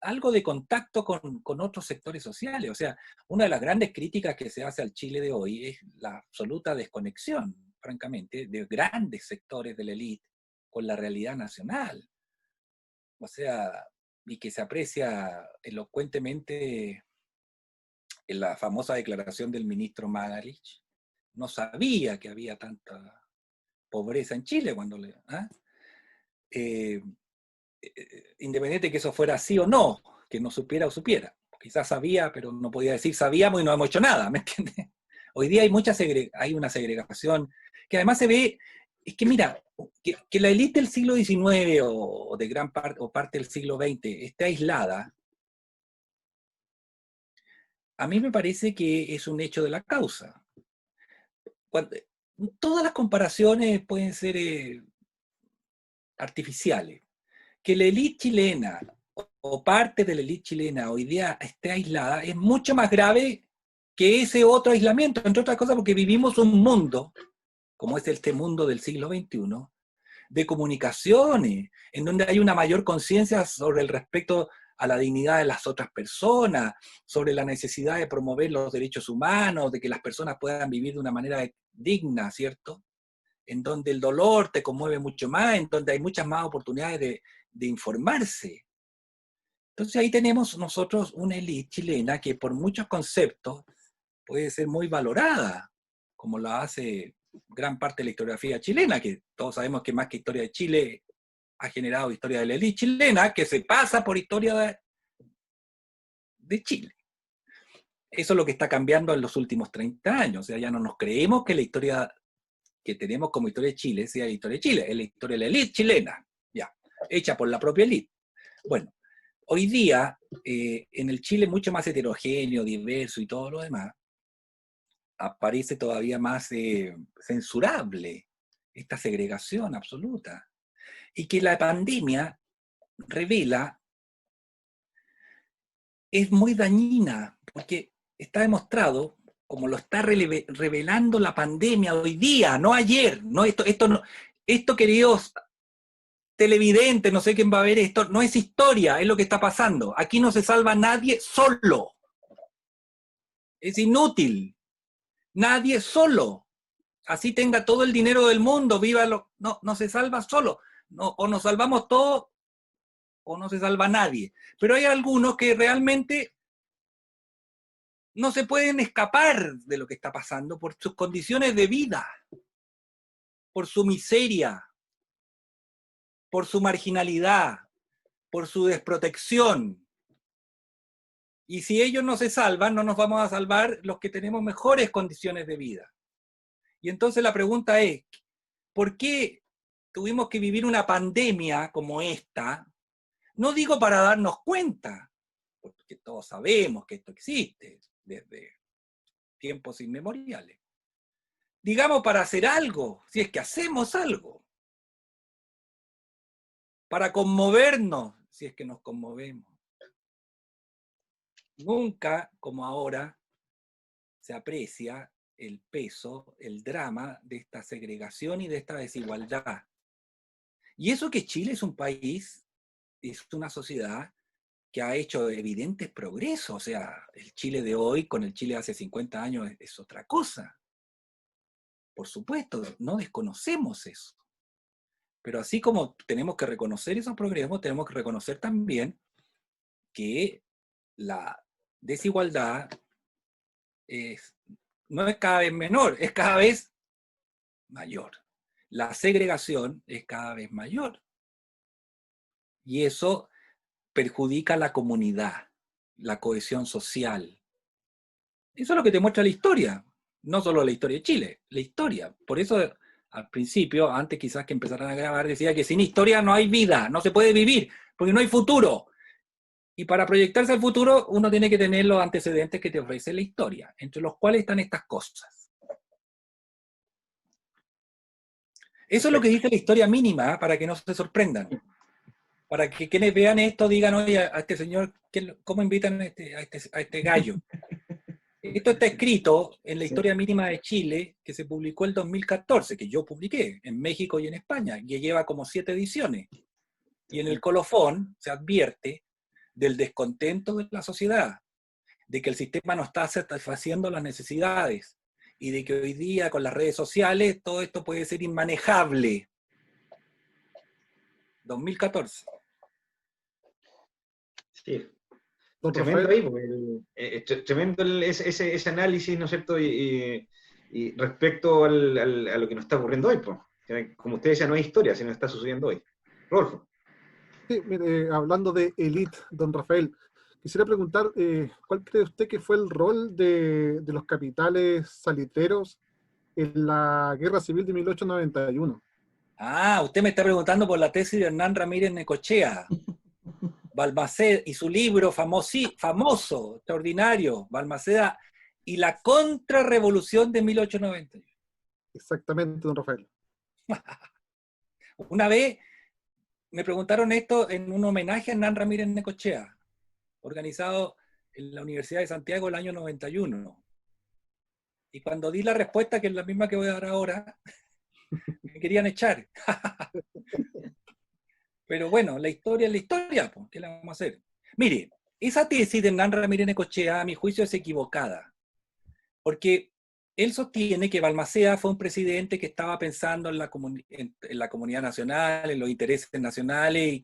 algo de contacto con otros sectores sociales. O sea, una de las grandes críticas que se hace al Chile de hoy es la absoluta desconexión, francamente, de grandes sectores de la élite con la realidad nacional. O sea, y que se aprecia elocuentemente en la famosa declaración del ministro Magarich. No sabía que había tanta pobreza en Chile cuando independiente que eso fuera así o no, que no supiera o supiera. Quizás sabía, pero no podía decir sabíamos y no hemos hecho nada, ¿me entiendes? Hoy día hay una segregación que además se ve, es que mira, que la élite del siglo XIX o de gran parte o parte del siglo XX esté aislada, a mí me parece que es un hecho de la causa. Todas las comparaciones pueden ser artificiales. Que la élite chilena o parte de la élite chilena hoy día esté aislada es mucho más grave que ese otro aislamiento, entre otras cosas porque vivimos un mundo, como es este mundo del siglo XXI, de comunicaciones, en donde hay una mayor conciencia sobre el respecto a la dignidad de las otras personas, sobre la necesidad de promover los derechos humanos, de que las personas puedan vivir de una manera digna, ¿cierto? En donde el dolor te conmueve mucho más, en donde hay muchas más oportunidades de informarse. Entonces ahí tenemos nosotros una élite chilena que por muchos conceptos puede ser muy valorada, como lo hace gran parte de la historiografía chilena, que todos sabemos que más que historia de Chile ha generado historia de la élite chilena, que se pasa por historia de Chile. Eso es lo que está cambiando en los últimos 30 años. O sea, ya no nos creemos que la historia que tenemos como historia de Chile sea la historia de Chile, es la historia de la élite chilena, ya, hecha por la propia élite. Bueno, hoy día, en el Chile mucho más heterogéneo, diverso y todo lo demás, aparece todavía más censurable esta segregación absoluta. Y que la pandemia revela, es muy dañina, porque está demostrado, como lo está revelando la pandemia hoy día, no ayer, no esto queridos televidentes, no sé quién va a ver esto, no es historia, es lo que está pasando. Aquí no se salva nadie solo. Es inútil. Nadie solo. Así tenga todo el dinero del mundo, vívalo. No se salva solo. No, o nos salvamos todos o no se salva nadie. Pero hay algunos que realmente no se pueden escapar de lo que está pasando por sus condiciones de vida, por su miseria, por su marginalidad, por su desprotección. Y si ellos no se salvan, no nos vamos a salvar los que tenemos mejores condiciones de vida. Y entonces la pregunta es, ¿por qué tuvimos que vivir una pandemia como esta? No digo para darnos cuenta, porque todos sabemos que esto existe desde tiempos inmemoriales. Digamos, para hacer algo, si es que hacemos algo, para conmovernos, si es que nos conmovemos. Nunca, como ahora, se aprecia el peso, el drama de esta segregación y de esta desigualdad. Y eso que Chile es un país, es una sociedad que ha hecho evidentes progresos. O sea, el Chile de hoy con el Chile de hace 50 años es otra cosa. Por supuesto, no desconocemos eso. Pero así como tenemos que reconocer esos progresos, tenemos que reconocer también que la desigualdad no es cada vez menor, es cada vez mayor. La segregación es cada vez mayor. Y eso perjudica a la comunidad, la cohesión social. Eso es lo que te muestra la historia. No solo la historia de Chile, la historia. Por eso, al principio, antes quizás que empezaran a grabar, decía que sin historia no hay vida, no se puede vivir, porque no hay futuro. Y para proyectarse al futuro, uno tiene que tener los antecedentes que te ofrece la historia, entre los cuales están estas cosas. Eso es lo que dice la historia mínima, para que no se sorprendan. Para que quienes vean esto digan, oye, a este señor, ¿cómo invitan a este gallo? Esto está escrito en la historia mínima de Chile, que se publicó el 2014, que yo publiqué en México y en España, que lleva como 7 ediciones. Y en el colofón se advierte del descontento de la sociedad, de que el sistema no está satisfaciendo las necesidades, y de que hoy día con las redes sociales todo esto puede ser inmanejable. 2014. Sí. Don Tremendo Rafael. ahí, porque tremendo ese análisis, ¿no es cierto? Y respecto a lo que nos está ocurriendo hoy, pues. Como usted decía, no hay historia, sino está sucediendo hoy. Rodolfo. Sí, mire, hablando de élite, don Rafael, quisiera preguntar, ¿cuál cree usted que fue el rol de los capitales salitreros en la Guerra Civil de 1891? Ah, usted me está preguntando por la tesis de Hernán Ramírez Necochea. Balmaceda y su libro famoso, extraordinario, Balmaceda y la contrarrevolución de 1891. Exactamente, don Rafael. Una vez me preguntaron esto en un homenaje a Hernán Ramírez Necochea, organizado en la Universidad de Santiago el año 91. Y cuando di la respuesta, que es la misma que voy a dar ahora, me querían echar. Pero bueno, la historia es la historia, pues, ¿qué le vamos a hacer? Mire, esa tesis de Hernán Ramírez Necochea, a mi juicio, es equivocada. Porque él sostiene que Balmaceda fue un presidente que estaba pensando en la comunidad nacional, en los intereses nacionales,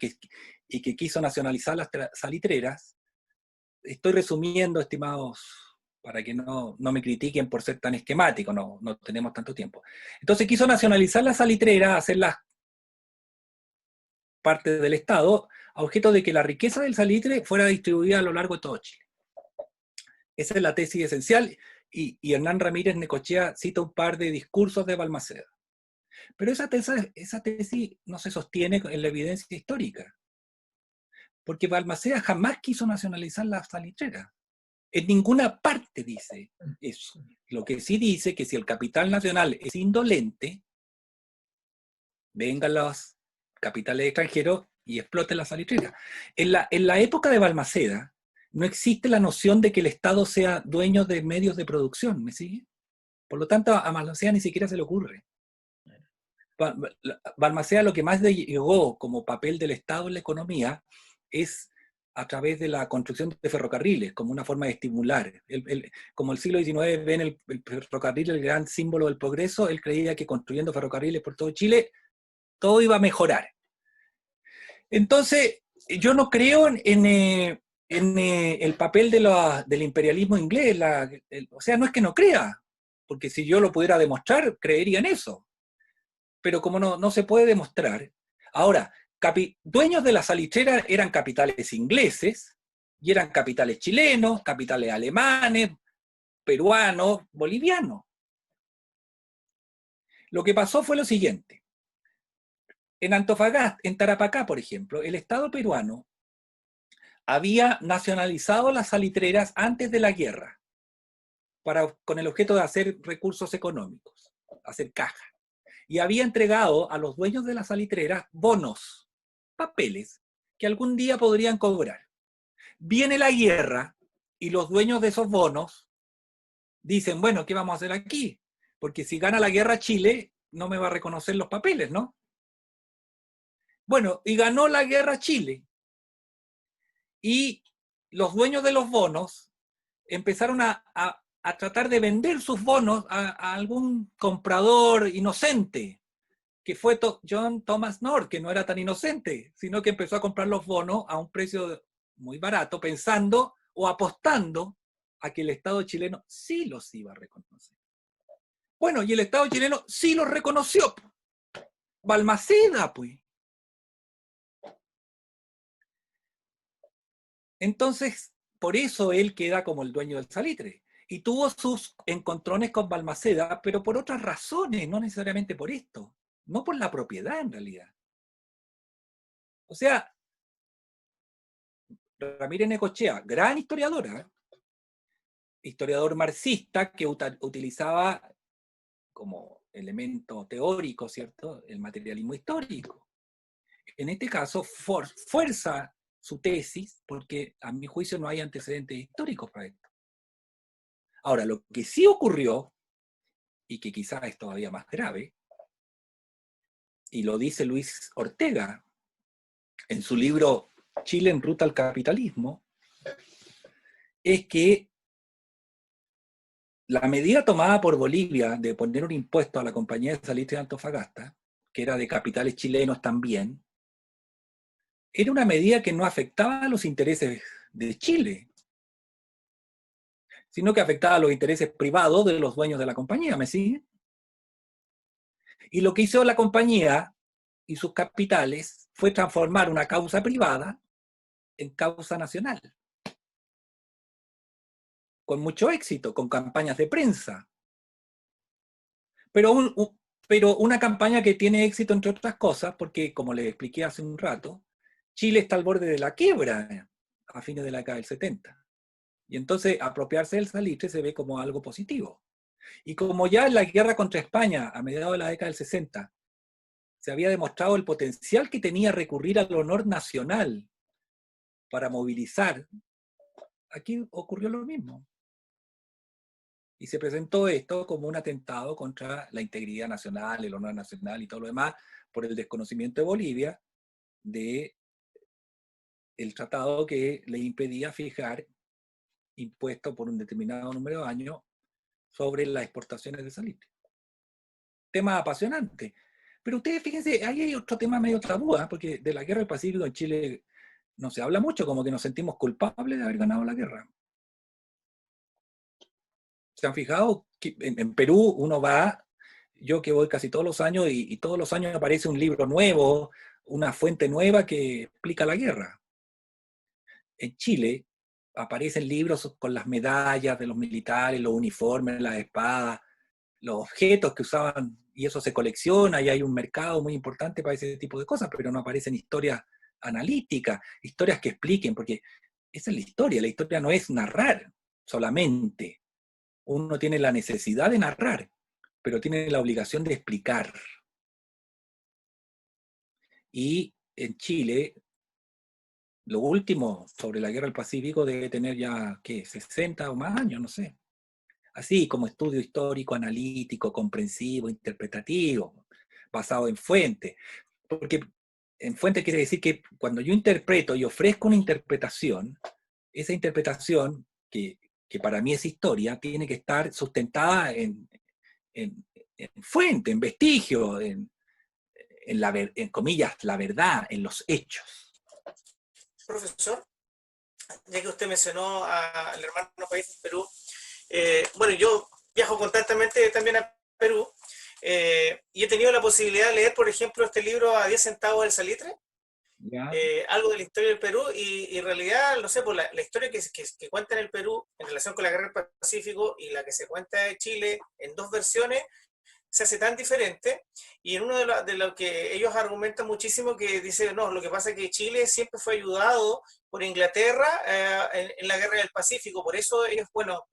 y que quiso nacionalizar las salitreras. Estoy resumiendo, estimados, para que no me critiquen por ser tan esquemático, no tenemos tanto tiempo. Entonces quiso nacionalizar las salitreras, hacerlas parte del Estado, a objeto de que la riqueza del salitre fuera distribuida a lo largo de todo Chile. Esa es la tesis esencial, y Hernán Ramírez Necochea cita un par de discursos de Balmaceda. Pero esa tesis no se sostiene en la evidencia histórica, porque Balmaceda jamás quiso nacionalizar las salitreras. En ninguna parte dice eso. Lo que sí dice que si el capital nacional es indolente, vengan los capitales extranjeros y exploten la salitrera. En la época de Balmaceda no existe la noción de que el Estado sea dueño de medios de producción, ¿me sigue? Por lo tanto, a Balmaceda ni siquiera se le ocurre. Balmaceda lo que más llegó como papel del Estado en la economía es a través de la construcción de ferrocarriles, como una forma de estimular. Como el siglo XIX ven el ferrocarril el gran símbolo del progreso, él creía que construyendo ferrocarriles por todo Chile, todo iba a mejorar. Entonces, yo no creo en el papel del imperialismo inglés. O sea, no es que no crea, porque si yo lo pudiera demostrar, creería en eso. Pero como no se puede demostrar. Ahora, dueños de la salitrera eran capitales ingleses, y eran capitales chilenos, capitales alemanes, peruanos, bolivianos. Lo que pasó fue lo siguiente. En Antofagasta, en Tarapacá, por ejemplo, el Estado peruano había nacionalizado las salitreras antes de la guerra, con el objeto de hacer recursos económicos, hacer caja. Y había entregado a los dueños de las salitreras bonos, papeles, que algún día podrían cobrar. Viene la guerra y los dueños de esos bonos dicen, bueno, ¿qué vamos a hacer aquí? Porque si gana la guerra Chile, no me va a reconocer los papeles, ¿no? Bueno, y ganó la guerra Chile. Y los dueños de los bonos empezaron a tratar de vender sus bonos a algún comprador inocente, que fue John Thomas North, que no era tan inocente, sino que empezó a comprar los bonos a un precio muy barato, pensando o apostando a que el Estado chileno sí los iba a reconocer. Bueno, y el Estado chileno sí los reconoció. Balmaceda, pues. Entonces, por eso él queda como el dueño del salitre. Y tuvo sus encontrones con Balmaceda, pero por otras razones, no necesariamente por esto. No por la propiedad, en realidad. O sea, Ramírez Necochea, gran historiadora, historiador marxista que utilizaba como elemento teórico, ¿cierto?, el materialismo histórico. En este caso, fuerza su tesis, porque a mi juicio no hay antecedentes históricos para esto. Ahora, lo que sí ocurrió, y que quizás es todavía más grave, y lo dice Luis Ortega en su libro Chile en ruta al capitalismo, es que la medida tomada por Bolivia de poner un impuesto a la compañía de salitre de Antofagasta, que era de capitales chilenos también, era una medida que no afectaba a los intereses de Chile, sino que afectaba a los intereses privados de los dueños de la compañía, ¿me siguen? Y lo que hizo la compañía y sus capitales fue transformar una causa privada en causa nacional. Con mucho éxito, con campañas de prensa. Pero una campaña que tiene éxito, entre otras cosas, porque, como les expliqué hace un rato, Chile está al borde de la quiebra a fines de la década del 70. Y entonces apropiarse del salitre se ve como algo positivo. Y como ya en la guerra contra España, a mediados de la década del 60, se había demostrado el potencial que tenía recurrir al honor nacional para movilizar, aquí ocurrió lo mismo. Y se presentó esto como un atentado contra la integridad nacional, el honor nacional y todo lo demás, por el desconocimiento de Bolivia de el tratado que le impedía fijar impuestos por un determinado número de años sobre las exportaciones de salitre. Tema apasionante. Pero ustedes fíjense, ahí hay otro tema medio tabú, porque de la guerra del Pacífico en Chile no se habla mucho, como que nos sentimos culpables de haber ganado la guerra. ¿Se han fijado? Que en Perú uno va, yo que voy casi todos los años, y todos los años aparece un libro nuevo, una fuente nueva que explica la guerra. En Chile aparecen libros con las medallas de los militares, los uniformes, las espadas, los objetos que usaban, y eso se colecciona, y hay un mercado muy importante para ese tipo de cosas, pero no aparecen historias analíticas, historias que expliquen, porque esa es la historia no es narrar solamente. Uno tiene la necesidad de narrar, pero tiene la obligación de explicar. Y en Chile, lo último sobre la guerra del Pacífico debe tener ya, ¿qué?, 60 o más años, no sé. Así como estudio histórico, analítico, comprensivo, interpretativo, basado en fuente. Porque en fuente quiere decir que cuando yo interpreto y ofrezco una interpretación, esa interpretación, que para mí es historia, tiene que estar sustentada en fuente, en vestigio, en comillas, la verdad, en los hechos. Profesor, ya que usted mencionó al hermano país de Perú, bueno, yo viajo constantemente también a Perú, y he tenido la posibilidad de leer, por ejemplo, este libro A 10 centavos del salitre, algo de la historia del Perú, y en realidad, no sé, por la historia que cuenta en el Perú en relación con la guerra del Pacífico y la que se cuenta de Chile en dos versiones, se hace tan diferente, y en uno de lo que ellos argumentan muchísimo, que dice, no, lo que pasa es que Chile siempre fue ayudado por Inglaterra en la guerra del Pacífico, por eso ellos, bueno,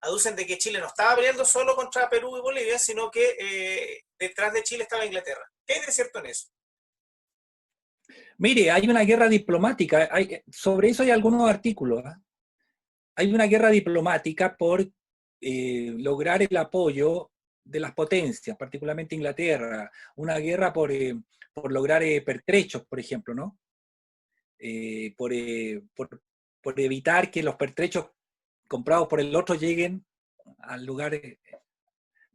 aducen de que Chile no estaba peleando solo contra Perú y Bolivia, sino que detrás de Chile estaba Inglaterra. ¿Qué hay de cierto en eso? Mire, hay una guerra diplomática, sobre eso hay algunos artículos. Hay una guerra diplomática por lograr el apoyo de las potencias, particularmente Inglaterra, una guerra por lograr pertrechos, por ejemplo, ¿no? Por evitar que los pertrechos comprados por el otro lleguen al lugar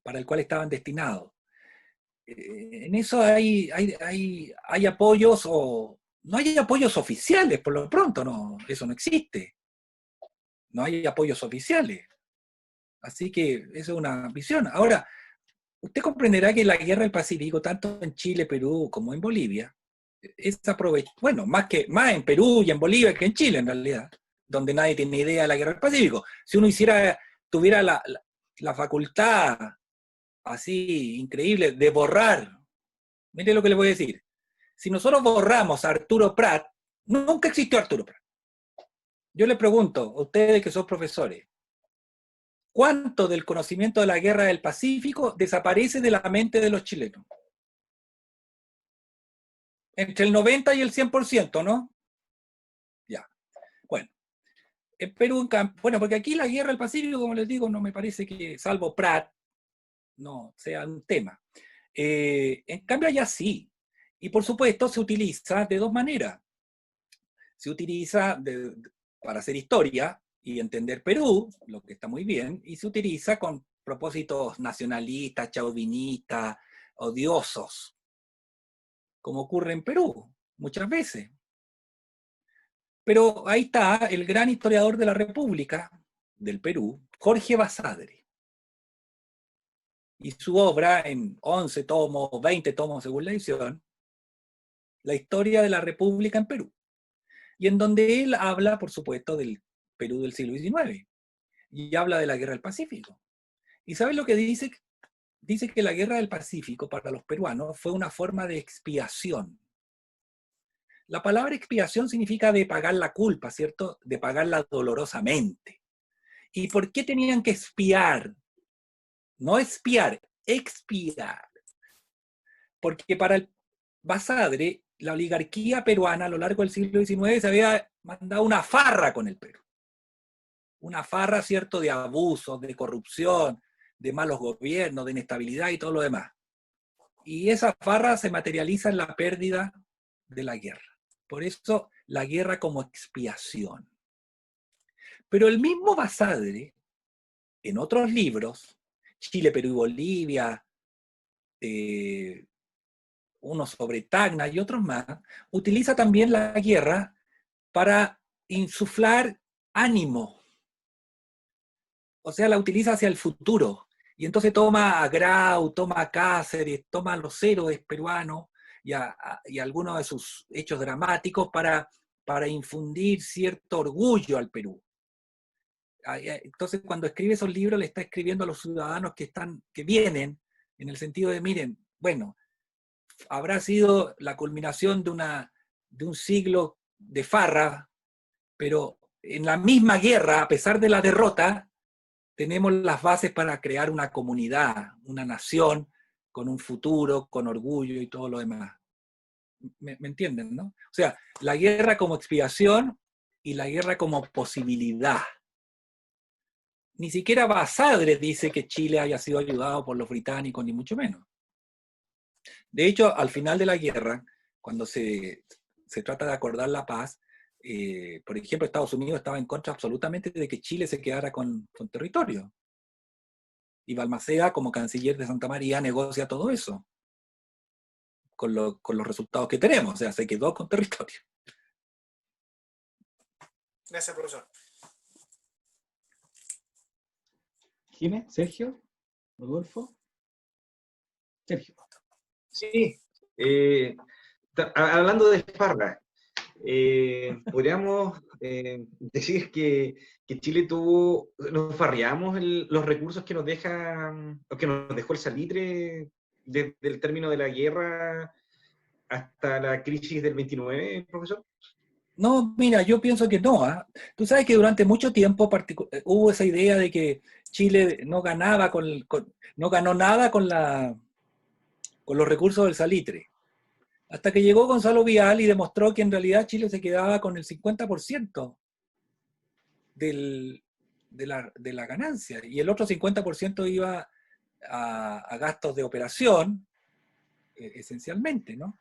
para el cual estaban destinados. En eso hay apoyos, o no hay apoyos oficiales, por lo pronto, no, eso no existe. No hay apoyos oficiales. Así que esa es una visión. Ahora, usted comprenderá que la guerra del Pacífico, tanto en Chile, Perú, como en Bolivia, es bueno, más en Perú y en Bolivia que en Chile, en realidad, donde nadie tiene idea de la guerra del Pacífico. Si uno tuviera la facultad así increíble de borrar, mire lo que le voy a decir. Si nosotros borramos a Arturo Prat, nunca existió Arturo Prat. Yo le pregunto a ustedes que son profesores, ¿cuánto del conocimiento de la guerra del Pacífico desaparece de la mente de los chilenos? Entre el 90 y el 100%, ¿no? Ya. Bueno. En Perú, bueno, porque aquí la guerra del Pacífico, como les digo, no me parece que, salvo Prat, no sea un tema. En cambio allá sí. Y por supuesto se utiliza de dos maneras. Se utiliza para hacer historia y entender Perú, lo que está muy bien, y se utiliza con propósitos nacionalistas, chauvinistas, odiosos, como ocurre en Perú muchas veces. Pero ahí está el gran historiador de la República del Perú, Jorge Basadre. Y su obra, en 11 tomos, 20 tomos según la edición, La historia de la República en Perú. Y en donde él habla, por supuesto, del Perú del siglo XIX. Y habla de la Guerra del Pacífico. ¿Y sabes lo que dice? Dice que la Guerra del Pacífico para los peruanos fue una forma de expiación. La palabra expiación significa de pagar la culpa, ¿cierto? De pagarla dolorosamente. ¿Y por qué tenían que expiar? No espiar, expiar. Porque para el Basadre, la oligarquía peruana a lo largo del siglo XIX se había mandado una farra con el Perú. Una farra, ¿cierto?, de abusos, de corrupción, de malos gobiernos, de inestabilidad y todo lo demás. Y esa farra se materializa en la pérdida de la guerra. Por eso la guerra como expiación. Pero el mismo Basadre, en otros libros, Chile, Perú y Bolivia, uno sobre Tacna y otros más, utiliza también la guerra para insuflar ánimo. O sea, la utiliza hacia el futuro. Y entonces toma a Grau, toma a Cáceres, toma a los héroes peruanos y algunos de sus hechos dramáticos para infundir cierto orgullo al Perú. Entonces, cuando escribe esos libros, le está escribiendo a los ciudadanos que vienen, en el sentido de, miren, bueno, habrá sido la culminación de un siglo de farra, pero en la misma guerra, a pesar de la derrota, tenemos las bases para crear una comunidad, una nación, con un futuro, con orgullo y todo lo demás. ¿Me entienden, no? O sea, la guerra como expiación y la guerra como posibilidad. Ni siquiera Basadre dice que Chile haya sido ayudado por los británicos, ni mucho menos. De hecho, al final de la guerra, cuando se trata de acordar la paz, por ejemplo, Estados Unidos estaba en contra absolutamente de que Chile se quedara con territorio. Y Balmaceda, como canciller de Santa María, negocia todo eso, con los resultados que tenemos, o sea, se quedó con territorio. Gracias, profesor. ¿Jiménez? ¿Sergio? ¿Rodolfo? Sergio. Sí, hablando de farra, podríamos decir que Chile nos farreamos los recursos que nos que nos dejó el salitre desde el término de la guerra hasta la crisis del 29, profesor. No, mira, yo pienso que no. Tú sabes que durante mucho tiempo hubo esa idea de que Chile no ganaba no ganó nada con los recursos del salitre. Hasta que llegó Gonzalo Vial y demostró que en realidad Chile se quedaba con el 50% de la ganancia, y el otro 50% iba a gastos de operación, esencialmente, ¿no?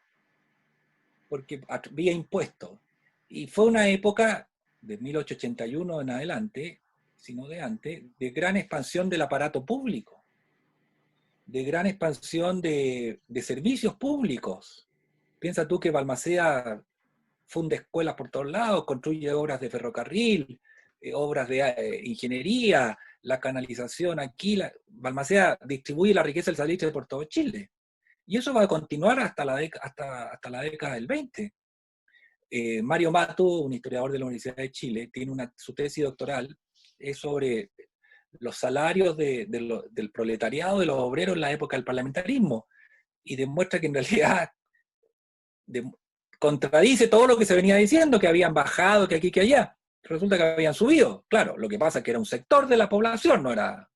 Porque había impuestos. Y fue una época, de 1881 en adelante, sino de antes, de gran expansión del aparato público, de gran expansión de servicios públicos. Piensa tú que Balmaceda funda escuelas por todos lados, construye obras de ferrocarril, obras de ingeniería, la canalización aquí. Balmaceda distribuye la riqueza del salitre por todo Chile. Y eso va a continuar hasta la década del 20. Mario Mato, un historiador de la Universidad de Chile, tiene su tesis doctoral es sobre los salarios del proletariado, de los obreros en la época del parlamentarismo, y demuestra que en realidad contradice todo lo que se venía diciendo, que habían bajado, que aquí, que allá. Resulta que habían subido. Claro, lo que pasa es que era un sector de la población, no era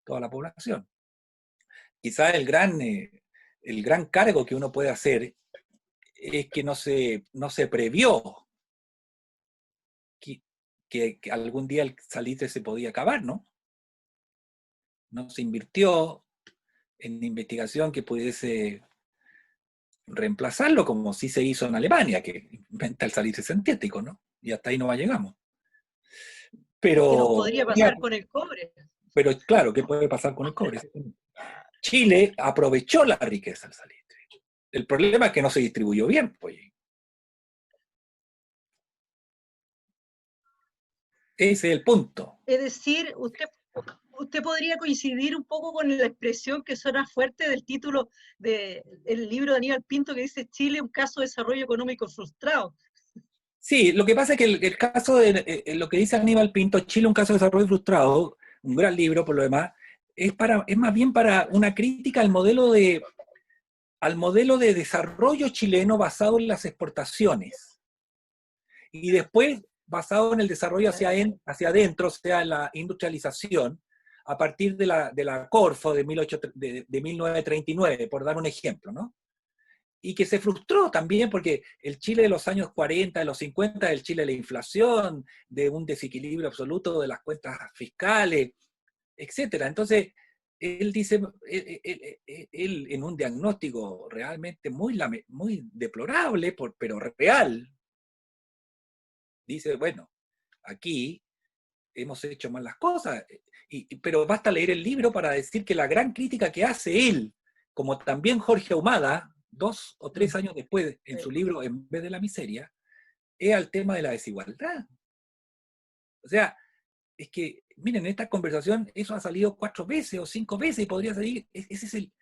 toda la población. Quizás el gran cargo que uno puede hacer es que no se previó que algún día el salitre se podía acabar, ¿no? No se invirtió en investigación que pudiese reemplazarlo, como sí se hizo en Alemania, que inventa el salitre sintético, ¿no? Y hasta ahí no llegamos. Pero, ¿qué nos podría pasar con el cobre? Pero claro, ¿qué puede pasar con el cobre? Chile aprovechó la riqueza del salitre. El problema es que no se distribuyó bien, pues. Ese es el punto. Es decir, usted podría coincidir un poco con la expresión que suena fuerte del título del libro de Aníbal Pinto, que dice Chile, un caso de desarrollo económico frustrado. Sí, lo que pasa es que el caso de lo que dice Aníbal Pinto, Chile, un caso de desarrollo frustrado, un gran libro por lo demás, es más bien para una crítica al modelo de desarrollo chileno basado en las exportaciones. Y después basado en el desarrollo hacia adentro, o sea, la industrialización, a partir de la Corfo de 1939, por dar un ejemplo, ¿no? Y que se frustró también porque el Chile de los años 40, de los 50, el Chile de la inflación, de un desequilibrio absoluto de las cuentas fiscales, etc. Entonces, él dice, él en un diagnóstico realmente muy deplorable, pero real, dice, bueno, aquí hemos hecho mal las cosas, pero basta leer el libro para decir que la gran crítica que hace él, como también Jorge Ahumada, 2 o 3 años después, en su libro En vez de la miseria, es al tema de la desigualdad. O sea, es que, miren, en esta conversación eso ha salido 4 veces o 5 veces y podría salir, ese es el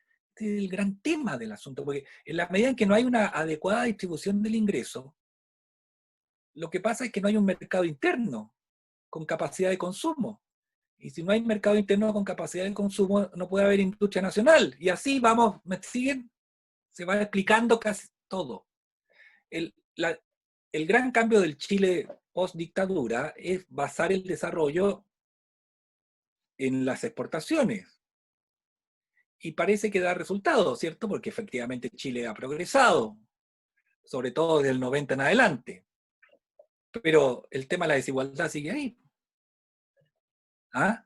gran tema del asunto, porque en la medida en que no hay una adecuada distribución del ingreso, lo que pasa es que no hay un mercado interno con capacidad de consumo. Y si no hay mercado interno con capacidad de consumo, no puede haber industria nacional. Y así vamos, ¿me siguen? Se va explicando casi todo. El gran cambio del Chile post-dictadura es basar el desarrollo en las exportaciones. Y parece que da resultados, ¿cierto? Porque efectivamente Chile ha progresado, sobre todo desde el 90 en adelante. Pero el tema de la desigualdad sigue ahí. ¿Ah?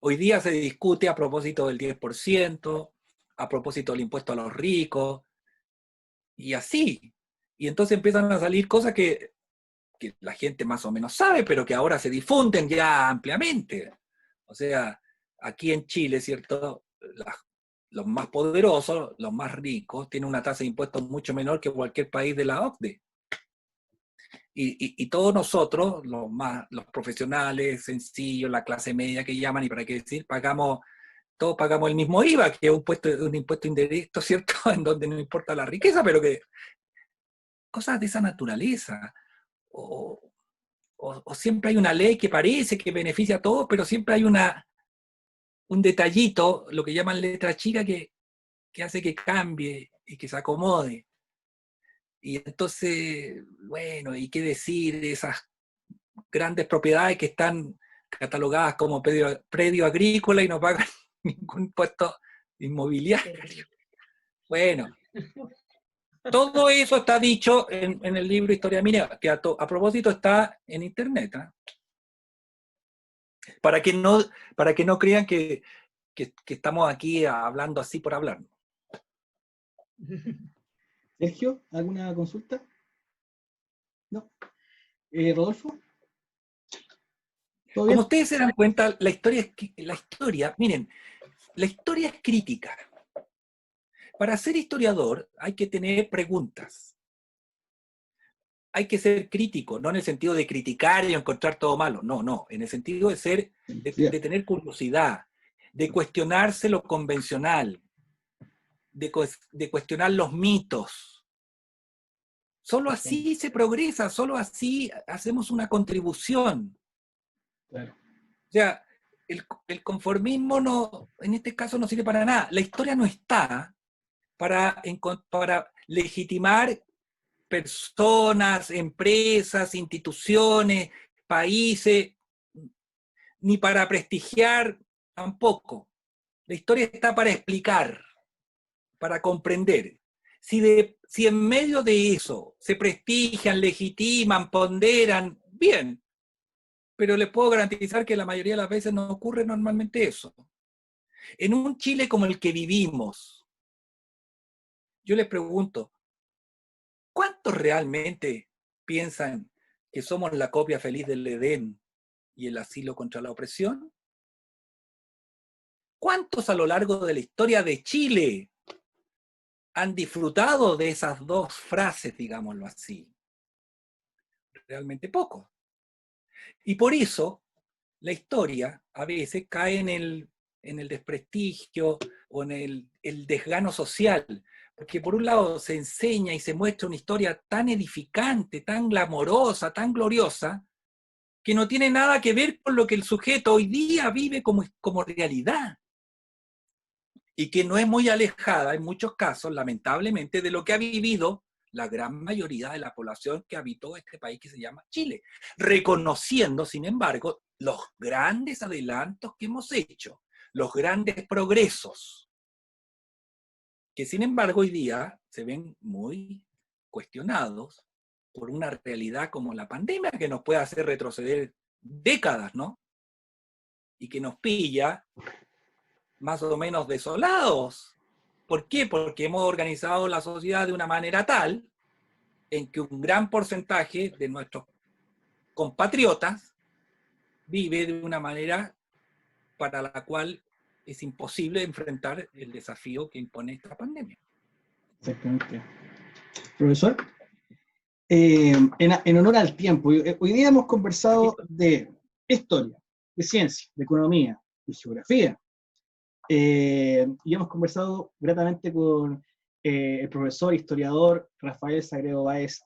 Hoy día se discute a propósito del 10%, a propósito del impuesto a los ricos, y así. Y entonces empiezan a salir cosas que la gente más o menos sabe, pero que ahora se difunden ya ampliamente. O sea, aquí en Chile, ¿cierto? Los más poderosos, los más ricos, tienen una tasa de impuestos mucho menor que cualquier país de la OCDE. Y todos nosotros, los profesionales, sencillos, la clase media que llaman, y para qué decir, todos pagamos el mismo IVA, que es un impuesto indirecto, ¿cierto? En donde no importa la riqueza, pero que cosas de esa naturaleza. o siempre hay una ley que parece que beneficia a todos, pero siempre hay un detallito, lo que llaman letra chica, que hace que cambie y que se acomode. Y entonces, bueno, ¿y qué decir de esas grandes propiedades que están catalogadas como predio agrícola y no pagan ningún impuesto inmobiliario? Bueno, todo eso está dicho en el libro Historia Minera, que a propósito está en internet, ¿eh? Para que no crean que estamos aquí hablando así por hablar. Sergio, ¿alguna consulta? ¿No? ¿Rodolfo? ¿Todo bien? Como ustedes se dan cuenta, la historia, miren, la historia es crítica. Para ser historiador hay que tener preguntas. Hay que ser crítico, no en el sentido de criticar y encontrar todo malo, no, en el sentido de tener curiosidad, de cuestionarse lo convencional, de cuestionar los mitos. Solo así se progresa, solo así hacemos una contribución. Claro. O sea, el conformismo en este caso no sirve para nada. La historia no está para legitimar personas, empresas, instituciones, países, ni para prestigiar tampoco. La historia está para explicar, para comprender. Si en medio de eso se prestigian, legitiman, ponderan, bien, pero les puedo garantizar que la mayoría de las veces no ocurre normalmente eso. En un Chile como el que vivimos, yo les pregunto, ¿cuántos realmente piensan que somos la copia feliz del Edén y el asilo contra la opresión? ¿Cuántos a lo largo de la historia de Chile han disfrutado de esas dos frases, digámoslo así? Realmente pocos. Y por eso la historia a veces cae en el desprestigio o en el desgano social, porque por un lado se enseña y se muestra una historia tan edificante, tan glamorosa, tan gloriosa, que no tiene nada que ver con lo que el sujeto hoy día vive como realidad, y que no es muy alejada, en muchos casos, lamentablemente, de lo que ha vivido la gran mayoría de la población que habitó este país que se llama Chile, reconociendo, sin embargo, los grandes adelantos que hemos hecho, los grandes progresos, que sin embargo hoy día se ven muy cuestionados por una realidad como la pandemia, que nos puede hacer retroceder décadas, ¿no? Y que nos pilla más o menos desolados. ¿Por qué? Porque hemos organizado la sociedad de una manera tal en que un gran porcentaje de nuestros compatriotas vive de una manera para la cual es imposible enfrentar el desafío que impone esta pandemia. Exactamente. Profesor, en honor al tiempo, hoy día hemos conversado de historia, de ciencia, de economía, de geografía, y hemos conversado gratamente con el profesor, historiador Rafael Sagredo Báez.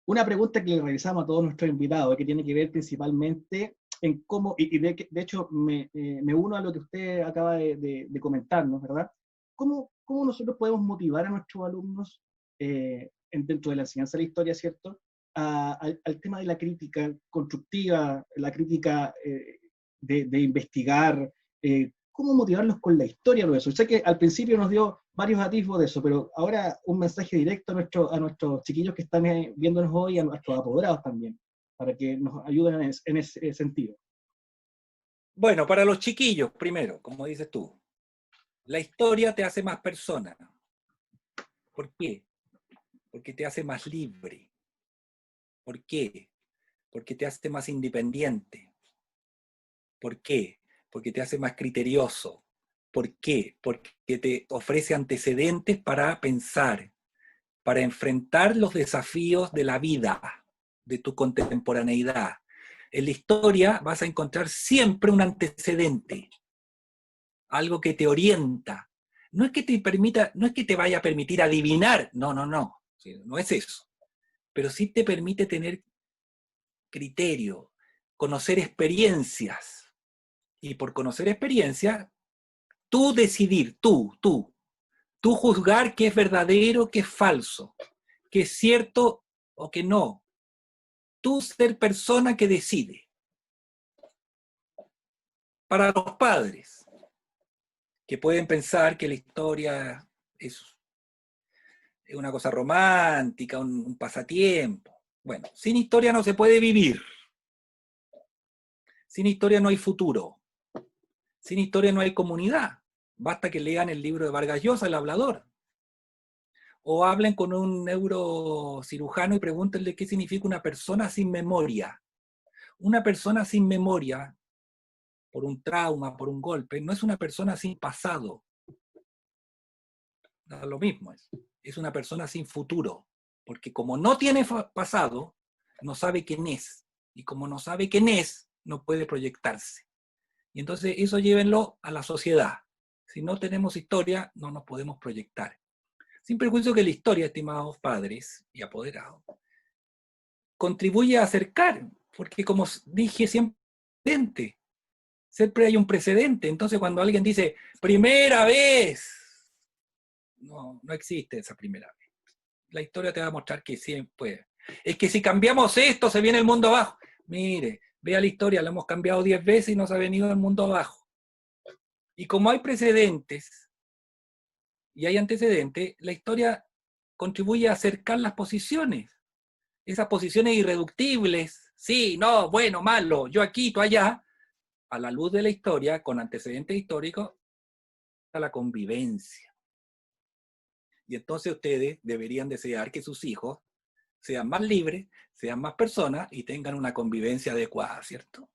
Una pregunta que le realizamos a todos nuestros invitados, que tiene que ver principalmente en cómo, y de hecho me uno a lo que usted acaba de comentarnos, ¿verdad? ¿Cómo nosotros podemos motivar a nuestros alumnos dentro de la enseñanza de la historia, ¿cierto? Al tema de la crítica constructiva, la crítica de investigar, ¿cómo motivarlos con la historia, profesor? Sé que al principio nos dio varios atisbos de eso, pero ahora un mensaje directo a nuestros chiquillos que están viéndonos hoy, a nuestros apoderados también, para que nos ayuden en ese sentido. Bueno, para los chiquillos, primero, como dices tú, la historia te hace más persona. ¿Por qué? Porque te hace más libre. ¿Por qué? Porque te hace más independiente. ¿Por qué? Porque te hace más criterioso. ¿Por qué? Porque te ofrece antecedentes para pensar, para enfrentar los desafíos de la vida, de tu contemporaneidad. En la historia vas a encontrar siempre un antecedente, algo que te orienta. No es que te vaya a permitir adivinar, no es eso. Pero sí te permite tener criterio, conocer experiencias. Y por conocer experiencias, tú decidir, tú juzgar qué es verdadero, qué es falso, qué es cierto o qué no. Tú ser persona que decide. Para los padres, que pueden pensar que la historia es una cosa romántica, un pasatiempo. Bueno, sin historia no se puede vivir. Sin historia no hay futuro. Sin historia no hay comunidad. Basta que lean el libro de Vargas Llosa, El hablador. O hablen con un neurocirujano y pregúntenle qué significa una persona sin memoria. Una persona sin memoria, por un trauma, por un golpe, no es una persona sin pasado. Da lo mismo es una persona sin futuro, porque como no tiene pasado, no sabe quién es, y como no sabe quién es, no puede proyectarse. Y entonces eso llévenlo a la sociedad. Si no tenemos historia, no nos podemos proyectar. Sin perjuicio que la historia, estimados padres y apoderados, contribuye a acercar, porque como dije siempre hay un precedente. Entonces cuando alguien dice, primera vez, no existe esa primera vez. La historia te va a mostrar que siempre puede. Es que si cambiamos esto, se viene el mundo abajo. Mire, vea la historia, la hemos cambiado 10 veces y no se ha venido el mundo abajo. Y como hay precedentes y hay antecedentes, la historia contribuye a acercar las posiciones. Esas posiciones irreductibles, sí, no, bueno, malo, yo aquí, tú allá, a la luz de la historia, con antecedentes históricos, a la convivencia. Y entonces ustedes deberían desear que sus hijos sean más libres, sean más personas y tengan una convivencia adecuada, ¿cierto?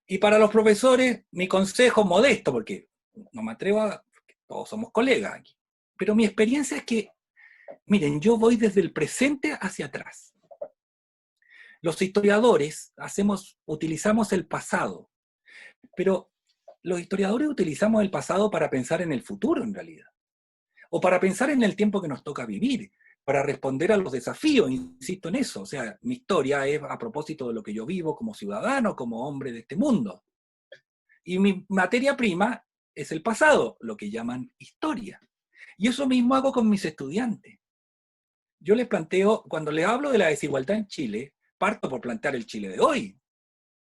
Y para los profesores, mi consejo modesto, porque no me atrevo a... todos somos colegas aquí, pero mi experiencia es que, miren, yo voy desde el presente hacia atrás. Los historiadores utilizamos el pasado, pero los historiadores utilizamos el pasado para pensar en el futuro, en realidad. O para pensar en el tiempo que nos toca vivir, para responder a los desafíos, insisto en eso. O sea, mi historia es a propósito de lo que yo vivo como ciudadano, como hombre de este mundo. Y mi materia prima es el pasado, lo que llaman historia. Y eso mismo hago con mis estudiantes. Yo les planteo, cuando les hablo de la desigualdad en Chile, parto por plantear el Chile de hoy.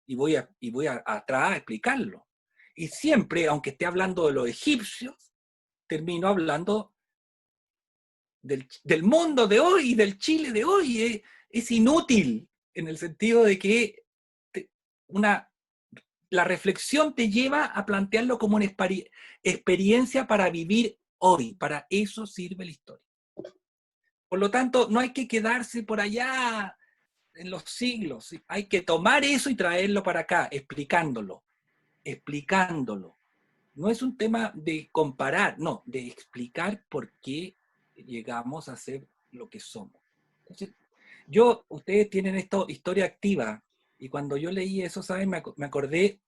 Y voy atrás a explicarlo. Y siempre, aunque esté hablando de los egipcios, termino hablando del mundo de hoy y del Chile de hoy. Es inútil en el sentido de que la reflexión te lleva a plantearlo como una experiencia para vivir hoy. Para eso sirve la historia. Por lo tanto, no hay que quedarse por allá en los siglos. Hay que tomar eso y traerlo para acá, explicándolo. No es un tema de comparar, no, de explicar por qué llegamos a ser lo que somos. Entonces, ustedes tienen esto, historia activa, y cuando yo leí eso, ¿saben? Me acordé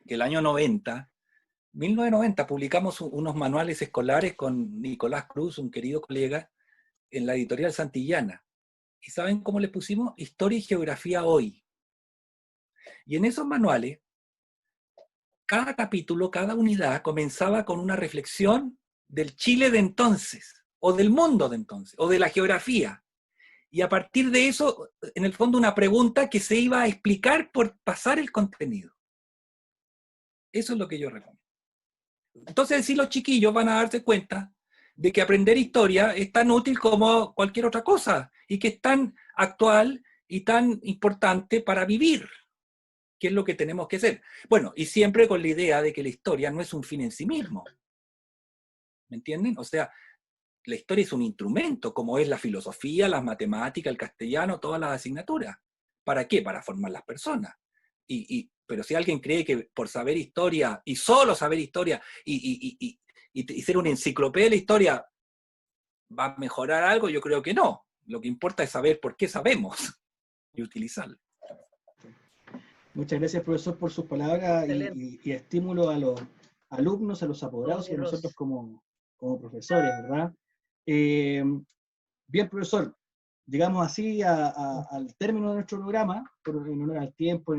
que el año 1990, publicamos unos manuales escolares con Nicolás Cruz, un querido colega, en la editorial Santillana. ¿Y saben cómo le pusimos? Historia y Geografía Hoy. Y en esos manuales, cada capítulo, cada unidad comenzaba con una reflexión del Chile de entonces, o del mundo de entonces, o de la geografía. Y a partir de eso, en el fondo, una pregunta que se iba a explicar por pasar el contenido. Eso es lo que yo recomiendo. Entonces, sí, los chiquillos van a darse cuenta de que aprender historia es tan útil como cualquier otra cosa, y que es tan actual y tan importante para vivir, que es lo que tenemos que hacer. Bueno, y siempre con la idea de que la historia no es un fin en sí mismo. ¿Me entienden? O sea, la historia es un instrumento, como es la filosofía, las matemáticas, el castellano, todas las asignaturas. ¿Para qué? Para formar las personas. Pero si alguien cree que por saber historia, y solo saber historia, y ser una enciclopedia de la historia va a mejorar algo, yo creo que no. Lo que importa es saber por qué sabemos y utilizarlo. Muchas gracias, profesor, por sus palabras y estímulo a los alumnos, a los apoderados y a nosotros como profesores, ¿verdad? Bien, profesor, llegamos así al término de nuestro programa, en honor al tiempo,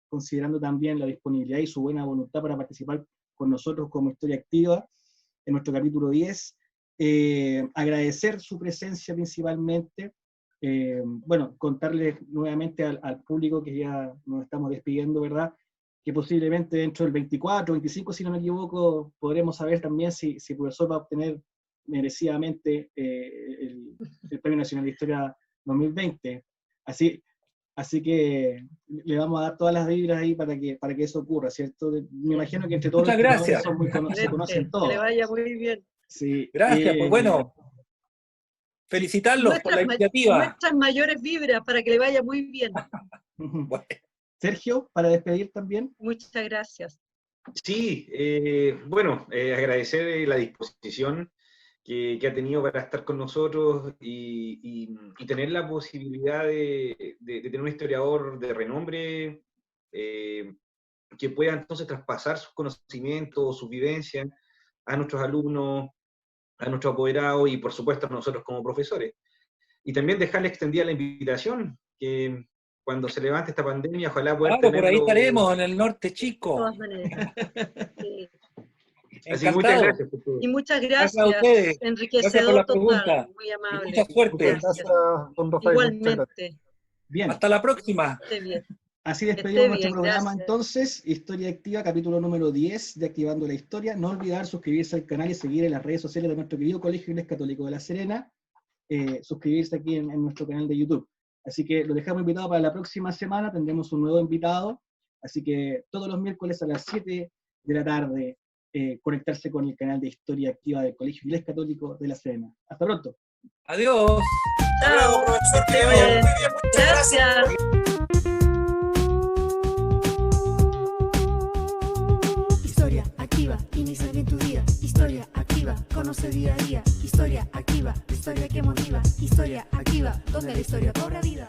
considerando también la disponibilidad y su buena voluntad para participar con nosotros como Historia Activa en nuestro capítulo 10. Agradecer su presencia principalmente. Bueno, contarles nuevamente al público que ya nos estamos despidiendo, ¿verdad? Que posiblemente dentro del 24, 25, si no me equivoco, podremos saber también si el profesor va a obtener merecidamente el Premio Nacional de Historia 2020. Así que le vamos a dar todas las vibras ahí para que eso ocurra, ¿cierto? Me imagino que entre todos Muchas los gracias. se conocen todos. Que le vaya muy bien. Sí, Gracias, pues bueno, felicitarlos por la iniciativa. Nuestras mayores vibras para que le vaya muy bien. Bueno, Sergio, para despedir también. Muchas gracias. Sí, bueno, agradecer la disposición que ha tenido para estar con nosotros y tener la posibilidad de tener un historiador de renombre que pueda entonces traspasar sus conocimientos, sus vivencias a nuestros alumnos, a nuestros apoderados y por supuesto a nosotros como profesores. Y también dejarle extendida la invitación, que cuando se levante esta pandemia, ojalá poder claro, por ahí tenerlo. estaremos en el norte De chico. todas maneras. Sí. Así que muchas Encantado. gracias por todo. Y muchas Gracias a gracias. ustedes. Gracias por Enriquecedor la total. pregunta. Muy Y amable. mucha suerte. Muchas gracias, don Rafael. Muchas gracias. Igualmente. Bien. Hasta la próxima. Esté bien. Así esté despedimos nuestro bien, programa gracias. entonces, Historia Activa, capítulo número 10 de Activando la Historia. No olvidar suscribirse al canal y seguir en las redes sociales de nuestro querido Colegio Inglés Católico de La Serena, suscribirse aquí en nuestro canal de YouTube. Así que lo dejamos invitado para la próxima semana, tendremos un nuevo invitado, así que todos los miércoles a las 7 de la tarde conectarse con el canal de Historia Activa del Colegio Inglés Católico de La Serena. Hasta pronto. Adiós. Hasta luego, profesor, que le vaya muy bien. Muchas gracias. Historia activa, inicia bien tu día. Historia activa, conoce día a día. Historia activa, la historia que motiva. Historia activa, donde la historia cobra vida.